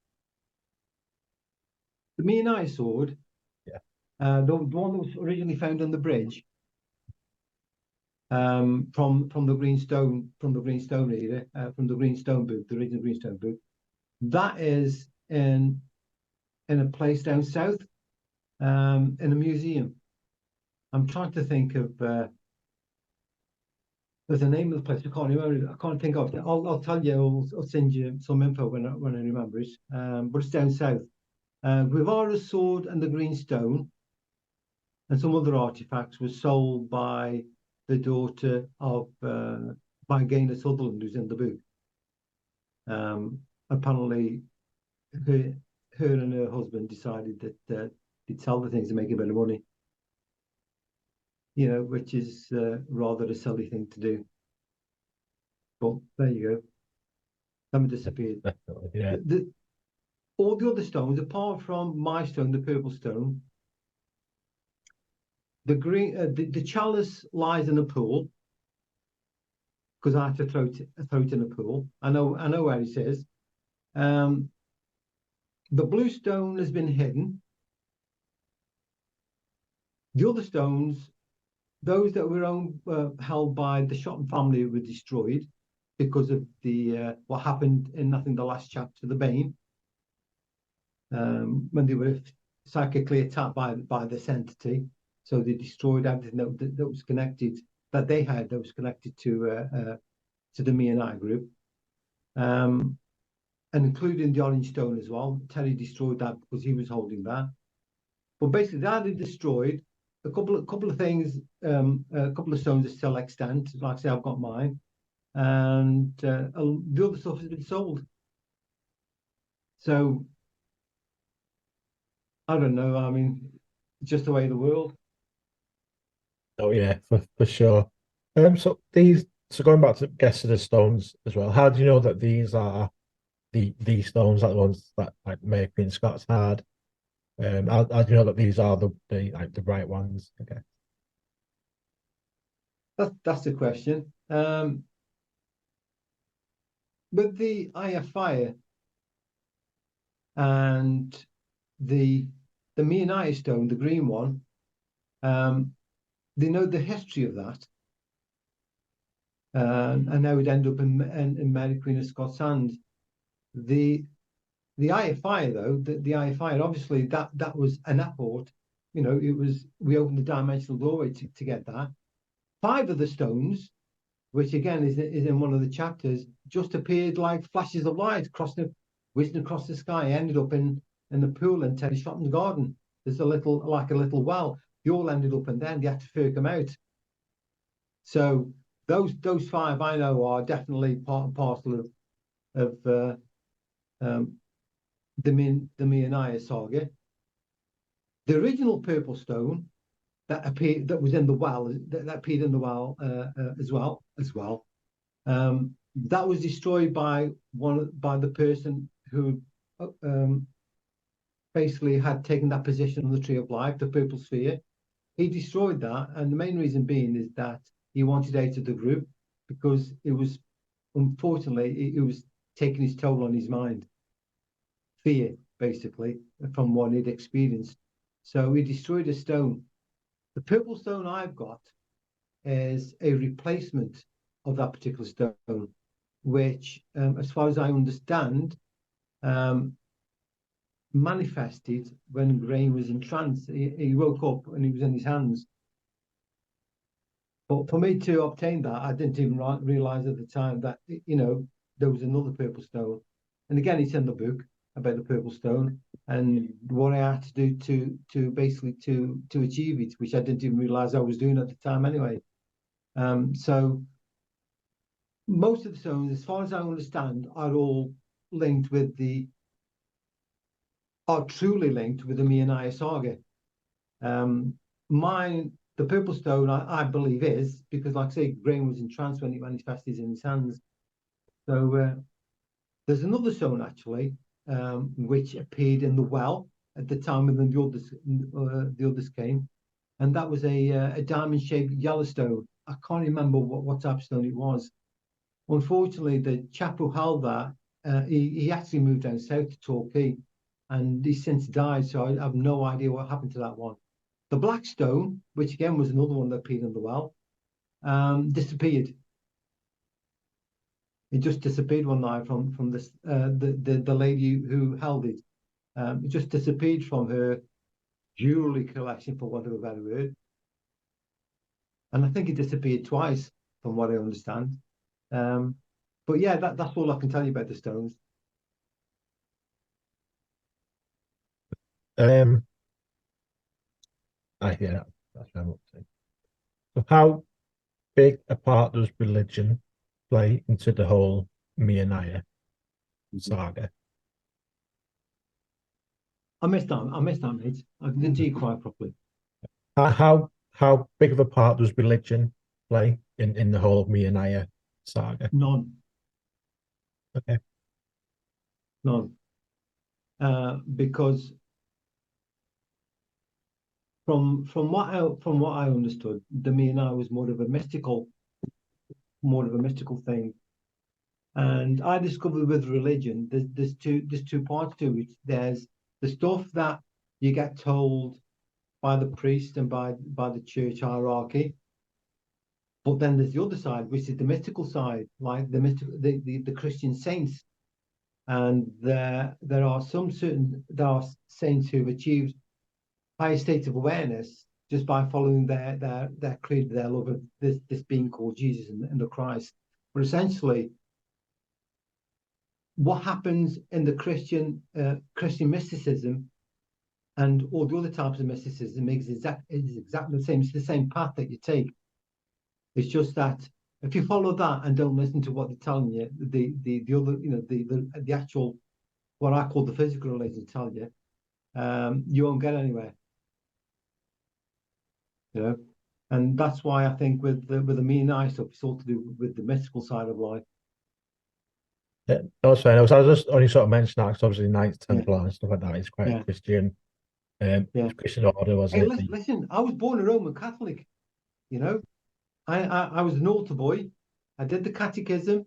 The Meonia sword, the one that was originally found on the bridge, from the green stone, from the green stone reader, from the green stone book, the original green stone book, that is in a place down south, in a museum. I'm trying to think of there's a name of the place. I can't remember. I can't think of it. I'll tell you. I'll send you some info when I remember it. But it's down south. Guevara's sword and the green stone and some other artifacts were sold by the daughter of by Gaynor Sutherland, who's in the book. Apparently, her and her husband decided that they'd sell the things to make a bit of money. Which is rather a silly thing to do. But there you go. Them disappeared. Yeah. All the other stones, apart from my stone, the purple stone, the green, the chalice lies in a pool, because I had to throw it in a pool. I know where it is. The blue stone has been hidden. The other stones, those that were held by the Shotton family, were destroyed because of the what happened in, I think, the last chapter, the Bane, when they were psychically attacked by this entity. So they destroyed everything that was connected, that they had, that was connected to the Meonia Group, and including the orange stone as well. Terry destroyed that because he was holding that. But basically, that they destroyed. A couple of things, a couple of stones are still extant. Like I say, I've got mine, and the other stuff has been sold. So I don't know. I mean, it's just the way of the world. Oh yeah, for sure. So going back to guess of the stones as well. How do you know that these are these stones, like the ones that like May Queen Scots had? How do you know that these are the right ones? Okay. That's the question. With the Eye of Fire and the Meonia stone, the green one, they know the history of that, and they would end up in Mary Queen of Scots' hands. The Eye of Fire, though, the Eye of Fire, obviously that was an apport. You know, we opened the dimensional doorway to get that. 5 of the stones, which again is in one of the chapters, just appeared like flashes of light whizzing across the sky. Ended up in the pool in Terry Shotton's garden. There's a little well. They all ended up in there, and they had to furk them out. So those 5 I know are definitely part and parcel of the Meonia saga. The original purple stone that was in the well, that appeared in the well as well. That was destroyed by the person who basically had taken that position on the Tree of Life, the purple sphere. He destroyed that, and the main reason being is that he wanted out of the group because it was, unfortunately, it was taking its toll on his mind. Fear, basically, from what he'd experienced. So he destroyed a stone. The purple stone I've got is a replacement of that particular stone, which, as far as I understand, manifested when Graham was in trance. He woke up and he was in his hands. But for me to obtain that, I didn't even realize at the time that, there was another purple stone. And again, it's in the book about the purple stone and what I had to do to basically to achieve it, which I didn't even realize I was doing at the time anyway. So most of the stones, as far as I understand, are truly linked with the Meonia saga. The purple stone, I believe, is because, like I say, Graham was in trance when it manifested in his hands. So there's another stone actually, which appeared in the well at the time when the others came, and that was a diamond-shaped yellow stone. I can't remember what type of stone it was. Unfortunately, the chap who held that, he actually moved down south to Torquay, and he's since died. So I have no idea what happened to that one. The black stone, which again was another one that appeared in the well, disappeared. It just disappeared one night from this the lady who held it. It just disappeared from her jewelry collection, for want of a better word. And I think it disappeared twice, from what I understand. But yeah, that's all I can tell you about the stones. Yeah, that's what I'm saying. So how big a part does religion play into the whole Meonia saga? I missed that, mate. I didn't see you quite properly. How big of a part does religion play in the whole Meonia saga? None. Okay. None. Because from what I understood, the Meonia was more of a mystical thing. And I discovered with religion, there's two parts to it. There's the stuff that you get told by the priest and by the church hierarchy. But then there's the other side, which is the mystical side, like the Christian saints. And there are saints who've achieved higher states of awareness just by following their creed, their love of this being called Jesus and the Christ. But essentially, what happens in the Christian mysticism and all the other types of mysticism is exactly the same. It's the same path that you take. It's just that if you follow that and don't listen to what they're telling you, the other, the actual, what I call the physical religion tell you, you won't get anywhere. And that's why I think with the Meonia stuff, it's all to do with the mystical side of life. Yeah, that's fair. I was just only sort of mentioning that because obviously Knights Templar and stuff like that is quite a Christian, Christian order, was it? Listen, I was born a Roman Catholic. I was an altar boy. I did the catechism,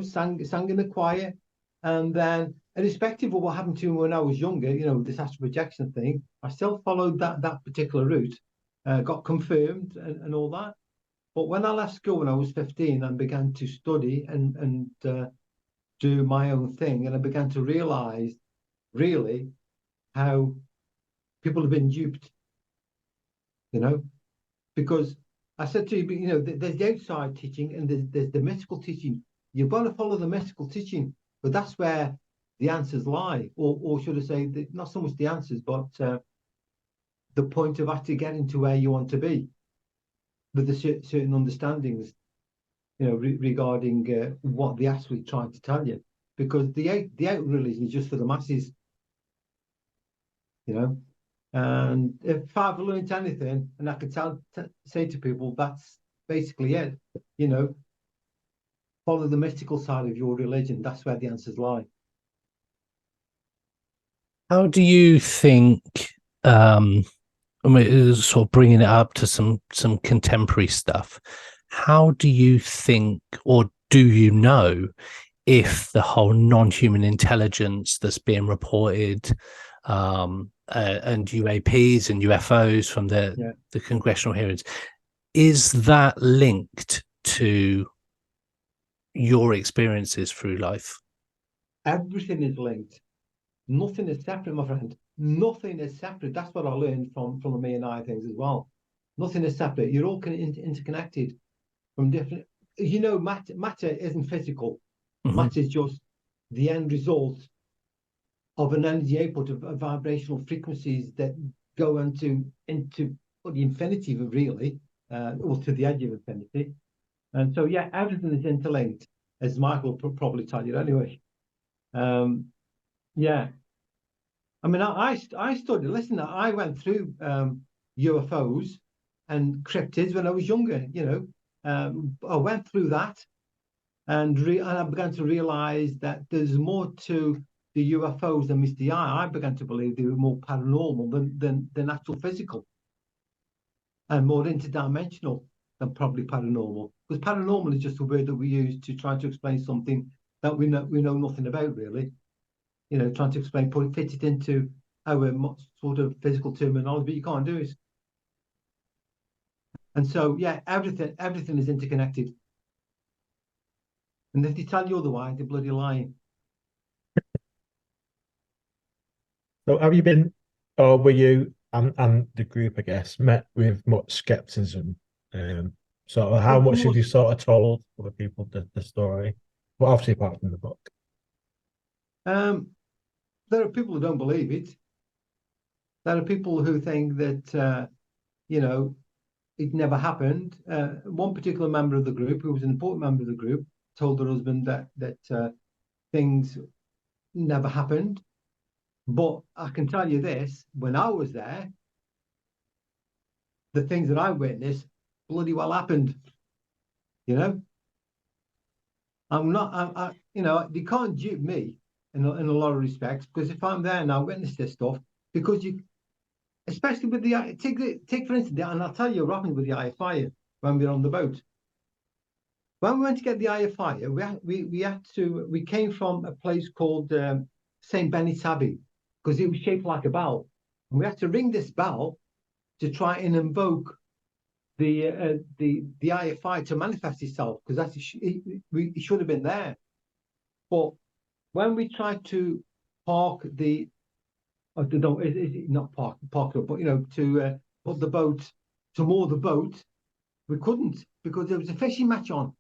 sang in the choir, and then, irrespective of what happened to me when I was younger, this astral projection thing, I still followed that particular route, got confirmed and all that. But when I left school when I was 15 and began to study and do my own thing, and I began to realize really how people have been duped, because I said to you, there's the outside teaching and there's the mystical teaching. You've got to follow the mystical teaching, but that's where the answers lie, or should I say, not so much the answers, but the point of actually getting to where you want to be with the certain understandings, regarding what they're actually trying to tell you. Because the out religion is just for the masses, And if I've learned anything, and I could say to people, that's basically it, follow the mystical side of your religion. That's where the answers lie. How do you think, sort of bringing it up to some contemporary stuff, how do you think, or do you know, if the whole non-human intelligence that's being reported, and UAPs and UFOs from the congressional hearings, is that linked to your experiences through life? Everything is linked. Nothing is separate, my friend. Nothing is separate. That's what I learned from the Meonia things as well. Nothing is separate. You're all interconnected from different. Matter isn't physical. Mm-hmm. Matter is just the end result of an energy output of vibrational frequencies that go into the infinity, really, or to the edge of infinity. And so, everything is interlinked, as Michael will probably tell you anyway. I mean, I studied. Listen, I went through UFOs and cryptids when I was younger. I went through that, and I began to realize that there's more to the UFOs than meets the eye. I began to believe they were more paranormal than actual physical, and more interdimensional than probably paranormal. Because paranormal is just a word that we use to try to explain something that we know nothing about, really. Trying to explain, fit it into our sort of physical terminology, but you can't do it. And so, everything is interconnected. And if they tell you otherwise, they're bloody lying. So have you been, or were you and the group, I guess, met with much skepticism? So how much have you sort of told other people the story? Well, obviously apart from the book. There are people who don't believe it. There are people who think that, it never happened. One particular member of the group, who was an important member of the group, told her husband that things never happened. But I can tell you this, when I was there, the things that I witnessed bloody well happened. I'm not, they can't dupe me in a lot of respects, because if I'm there and I witness this stuff, because especially with take for instance, and I'll tell you what happened with the eye of fire when we were on the boat. When we went to get the eye of fire, we came from a place called St. Benny's Abbey, because it was shaped like a bell. And we had to ring this bell to try and invoke the IFI to manifest itself, because it should have been there. But when we tried to park the, I don't know, not park it, but to put the boat, to moor the boat, we couldn't, because there was a fishing match on,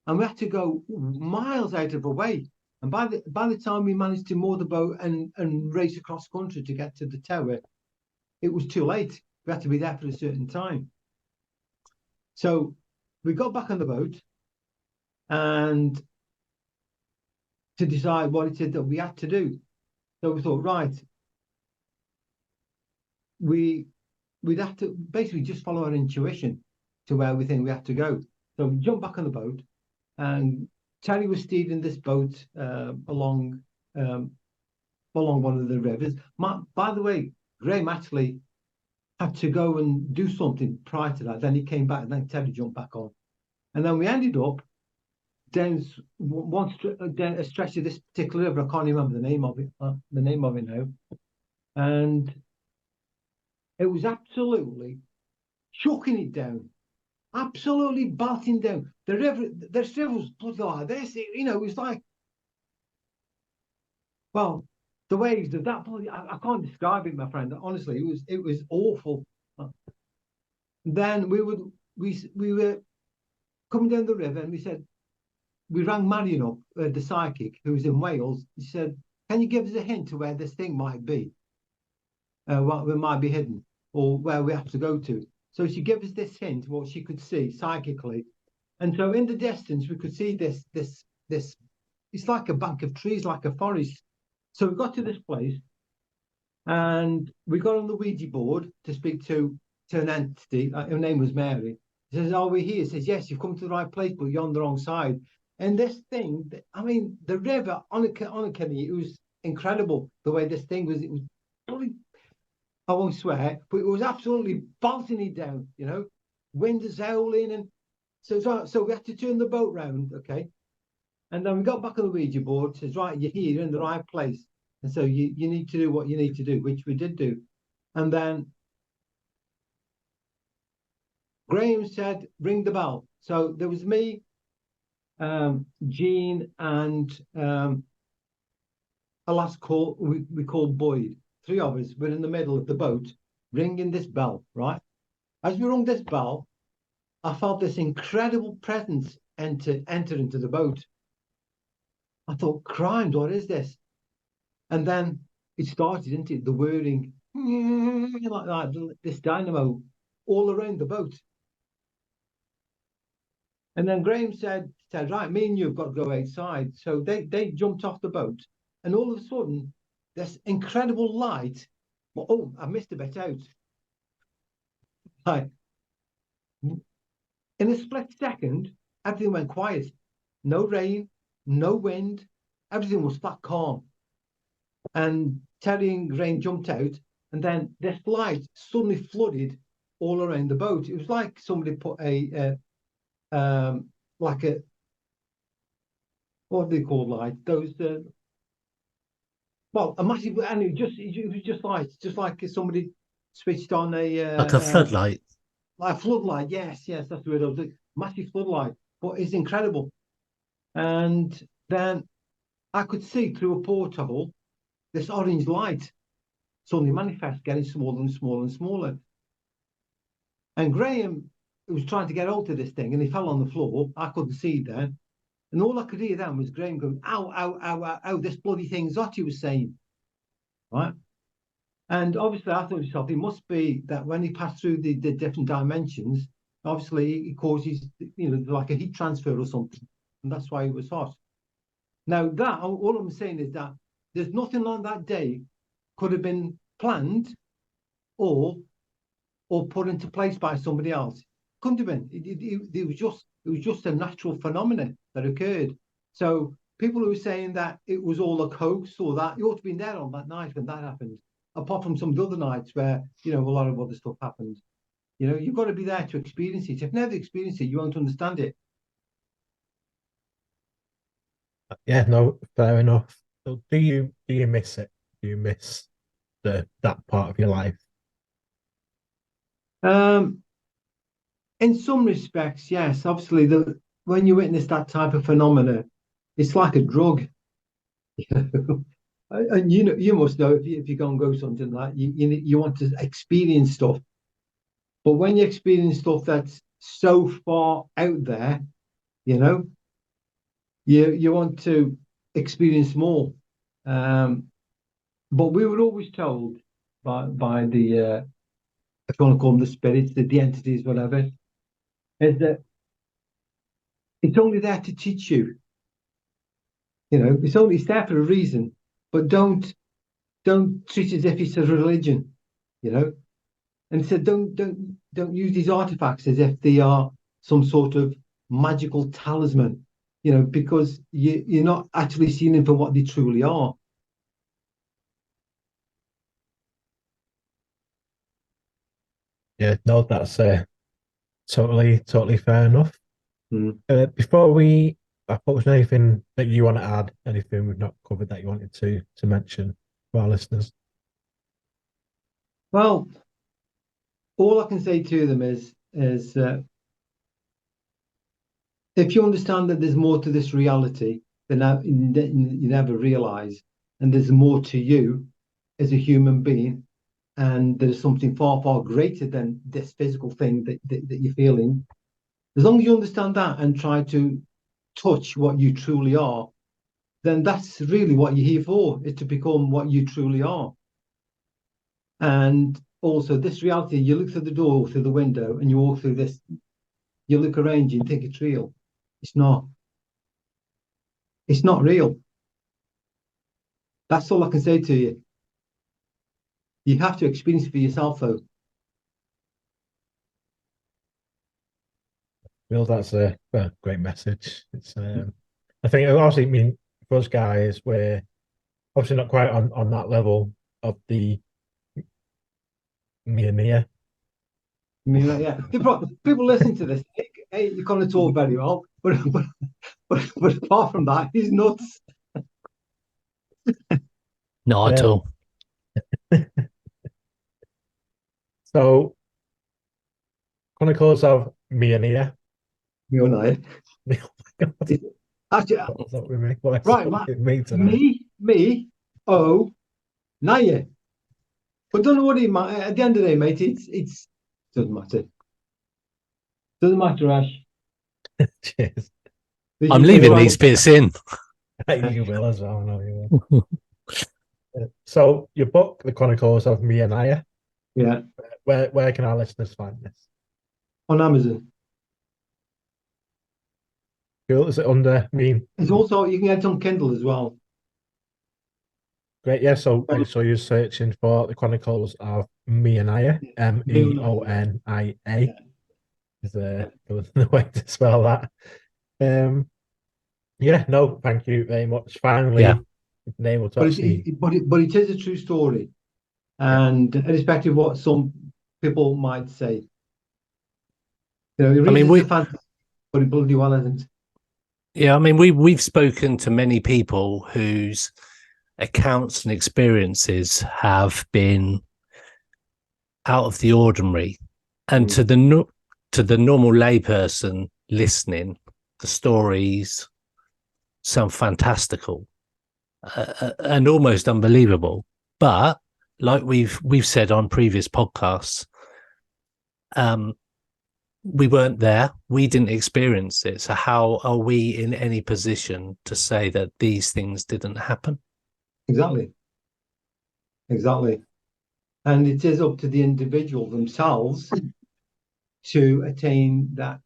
and we had to go miles out of the way. And by the time we managed to moor the boat and race across country to get to the tower, it was too late. We had to be there for a certain time. So we got back on the boat and to decide what it is that we had to do. So we thought, right, we'd have to basically just follow our intuition to where we think we have to go. So we jumped back on the boat, and Terry was steering this boat along one of the rivers. By the way, Graham actually had to go and do something prior to that. Then he came back, and then Terry jumped back on. And then we ended up down a stretch of this particular river. I can't remember the name of it now. And it was absolutely chucking it down, absolutely belting down. The river was bloody like this. It was like, well, the waves of that bloody, I can't describe it, my friend. Honestly, it was awful. Then we were coming down the river, and we rang Marion up, the psychic who was in Wales. He said, "Can you give us a hint to where this thing might be? What we might be hidden, or where we have to go to?" So she gave us this hint, what she could see psychically. And so in the distance, we could see this, it's like a bank of trees, like a forest. So we got to this place, and we got on the Ouija board to speak to an entity. Her name was Mary. She says, "Are we here?" She says, "Yes, you've come to the right place, but you're on the wrong side." And this thing, I mean, the river on a canoe, it was incredible the way this thing was. It was probably, I won't swear, but it was absolutely bolting it down, wind is howling. And so we had to turn the boat round, okay? And then we got back on the Ouija board, says, "Right, you're here, you're in the right place. And so you need to do what you need to do," which we did do. And then Graham said, "Ring the bell." So there was me, Jean, and a last call we called Boyd. Three of us were in the middle of the boat ringing this bell, right? As we rung this bell, I felt this incredible presence enter into the boat. I thought, "Crimes, what is this?" And then it started, didn't it? The whirring, like that, this dynamo all around the boat. And then Graham said, "Right, me and you have got to go outside." So they jumped off the boat, and all of a sudden, this incredible light. Oh, I missed a bit out. Like, in a split second, everything went quiet. No rain, no wind. Everything was flat calm. And Terry and Graham jumped out, and then this light suddenly flooded all around the boat. It was like somebody put like a, what do they call light? Those well, a massive, and it was just lights, just like somebody switched on like a floodlight. Like a floodlight, yes, that's the word. It was a massive floodlight, but it's incredible. And then I could see through a porthole this orange light suddenly manifest, getting smaller and smaller and smaller. And Graham was trying to get hold of this thing, and he fell on the floor. I couldn't see it then. And all I could hear then was Graham going, "Ow, ow, ow, ow, ow," this bloody thing Zotty was saying. Right? And obviously I thought to myself, it must be that when he passed through the different dimensions, obviously it causes, like a heat transfer or something. And that's why it was hot. Now that, all I'm saying is that there's nothing on that day could have been planned or put into place by somebody else. Couldn't have been. It was just a natural phenomenon that occurred. So people who are saying that it was all a hoax or that, you ought to be there on that night when that happened. Apart from some of the other nights where a lot of other stuff happened. You've got to be there to experience it. If you've never experienced it, you won't understand it. Yeah, no, fair enough. So do you miss it? Do you miss that part of your life? In some respects, yes. Obviously, when you witness that type of phenomena, it's like a drug. And you must know if you go and go something like that, you want to experience stuff. But when you experience stuff that's so far out there, you know, you want to experience more. But we were always told by the if you want to call them the spirits, the entities, whatever, is that it's only there to teach you. You know, it's there for a reason, but don't treat it as if it's a religion, you know. And said don't use these artifacts as if they are some sort of magical talisman, you know, because you're not actually seeing them for what they truly are. Yeah, no, that's totally fair enough. Before we approach anything that you want to add, anything we've not covered that you wanted to mention for our listeners? Well, all I can say to them is if you understand that there's more to this reality than you never realize, and there's more to you as a human being, and there's something far, far greater than this physical thing that you're feeling, as long as you understand that and try to touch what you truly are, then that's really what you're here for, is to become what you truly are. And also this reality, you look through the door, through the window, and you walk through this, you look around you and think it's real. It's not. It's not real. That's all I can say to you. You have to experience it for yourself, though. Well, that's a great message. It's I think obviously, I mean, for us guys, we're obviously not quite on that level of the Meonia. Yeah, people listen to this. Hey, you can't talk very well, but apart from that, he's nuts. Not at all. So, Chronicles of Meonia. Meonia. Actually, me, oh, Naya. But don't know what he might. At the end of the day, mate, it's doesn't matter. Doesn't matter, Ash. Cheers. I'm leaving these bits in. You will as well. I know you will. So your book, The Chronicles of Meonia. Yeah. Where can our listeners find this? On Amazon. Cool. Is it under It's also, you can get it on Kindle as well. Great, yeah. So make sure you're searching for The Chronicles of Meonia, Meonia. Is the way to spell that. Yeah, no, thank you very much. Finally, been able to but it is a true story, and irrespective of what some people might say, you know, but it bloody well isn't. Yeah, I mean, we've spoken to many people whose accounts and experiences have been out of the ordinary, and to the normal layperson listening, the stories sound fantastical and almost unbelievable. But like we've said on previous podcasts, we weren't there. We didn't experience it. So how are we in any position to say that these things didn't happen? Exactly. And it is up to the individual themselves to attain that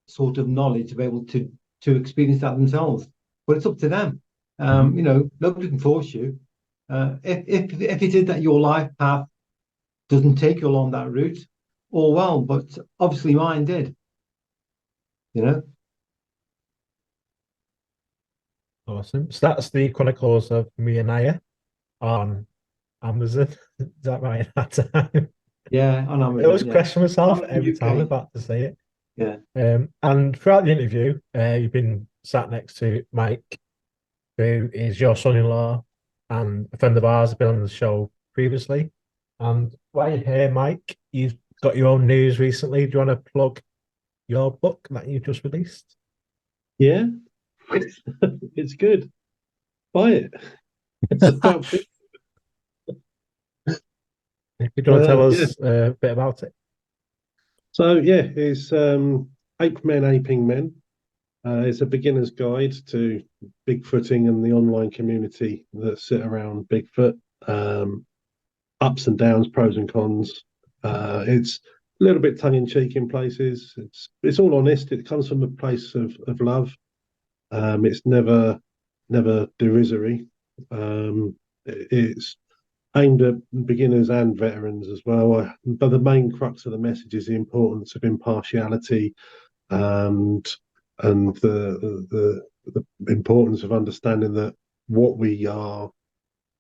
sort of knowledge to be able to experience that themselves. But it's up to them. You know, nobody can force you. If it is that your life path doesn't take you along that route, all well, but obviously mine did. You know. Awesome. So that's The Chronicles of Meonia on Amazon. Is that right? At that time? Yeah, on Amazon. I always question myself every time I'm about to say it. Yeah. And throughout the interview, you've been sat next to Mike, who is your son-in-law and a friend of ours, has been on the show previously. And while you're here, Mike, you've got your own news recently. Do you want to plug your book that you just released? Yeah, it's good. Buy it. It's about If you want to tell us yeah. a bit about it. So yeah, it's Ape Men Aping Men. It's a beginner's guide to Bigfooting and the online community that sit around Bigfoot. Ups and downs, pros and cons. It's a little bit tongue in cheek in places. It's all honest. It comes from a place of love. It's never derisory. It's aimed at beginners and veterans as well. But the main crux of the message is the importance of impartiality and the importance of understanding that what we are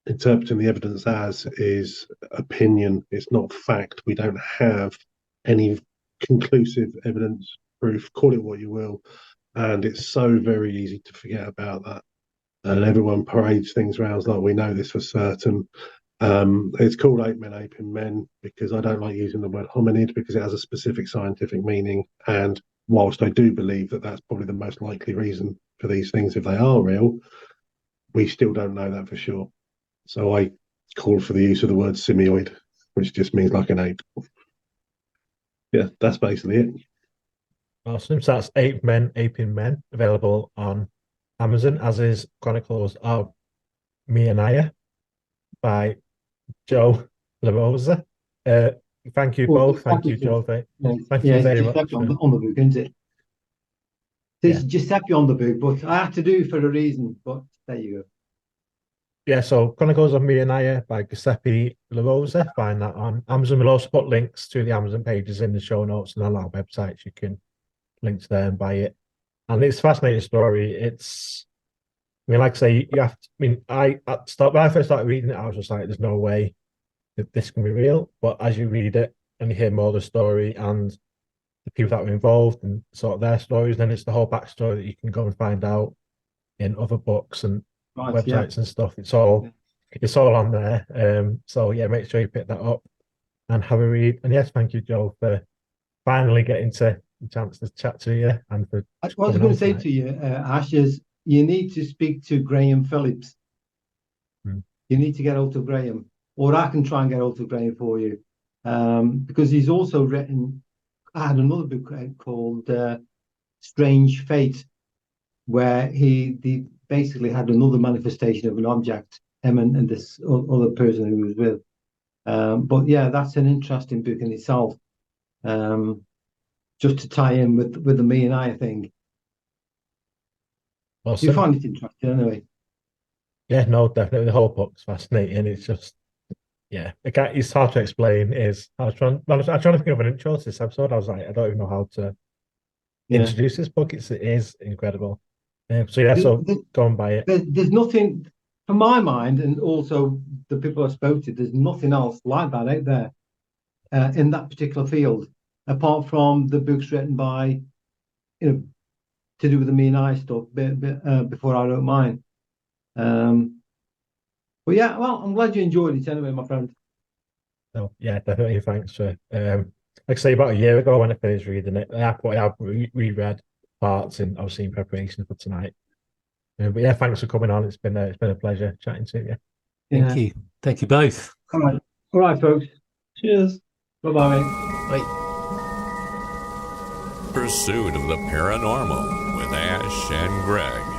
interpreting the evidence as is opinion. It's not fact. We don't have any conclusive evidence, proof, call it what you will. And it's so very easy to forget about that. And everyone parades things around like we know this for certain. It's called Ape Men Aping Men because I don't like using the word hominid because it has a specific scientific meaning. And whilst I do believe that that's probably the most likely reason for these things, if they are real, we still don't know that for sure. So I call for the use of the word simioid, which just means like an ape. Yeah, that's basically it. Awesome. So that's Ape Men Aping Men, available on Amazon, as is Chronicles of Meonia by Joe La Rosa. Thank you both. Thank you, Joe. Thank you very much. On the book, isn't it? There's Giuseppe on the book, but I had to do it for a reason. But there you go. Yeah, so Chronicles of Meonia by Giuseppe La Rosa. Find that on Amazon. We'll also put links to the Amazon pages in the show notes and on our websites. You can link to there and buy it. And it's a fascinating story. I mean, like I say, you have to, I mean, when I first started reading it, I was just like, there's no way that this can be real. But as you read it and you hear more of the story and the people that were involved and sort of their stories, then it's the whole backstory that you can go and find out in other books and websites and stuff. It's all on there. So yeah, make sure you pick that up and have a read. And yes, thank you, Joe, for finally getting the chance to chat to you and for what I was going to say to you, Ash, is you need to speak to Graham Phillips. You need to get hold of Graham, or I can try and get hold of Graham for you, because he's also written. I had another book called Strange Fate, where he basically had another manifestation of an object, him and this other person who was with. But yeah, that's an interesting book in itself. Just to tie in with the me and I thing. Awesome. You find it interesting anyway? Yeah, no, definitely. The whole book's fascinating. It's just, yeah, it's hard to explain. I was trying to think of an intro to this episode. I was like, I don't even know how to introduce this book. It is incredible. So go and buy it. There's nothing, from my mind, and also the people I spoke to, there's nothing else like that out there in that particular field, apart from the books written by, to do with the me and I stuff before I wrote mine. But yeah, well, I'm glad you enjoyed it anyway, my friend. No, yeah, definitely. Thanks for like I say, about a year ago when I finished reading it, I reread parts and obviously in preparation for tonight. But yeah, thanks for coming on. It's been a pleasure chatting to you. Thank you both. All right, folks. Cheers. Bye-bye. Bye. Pursuit of the Paranormal with Ash and Greg.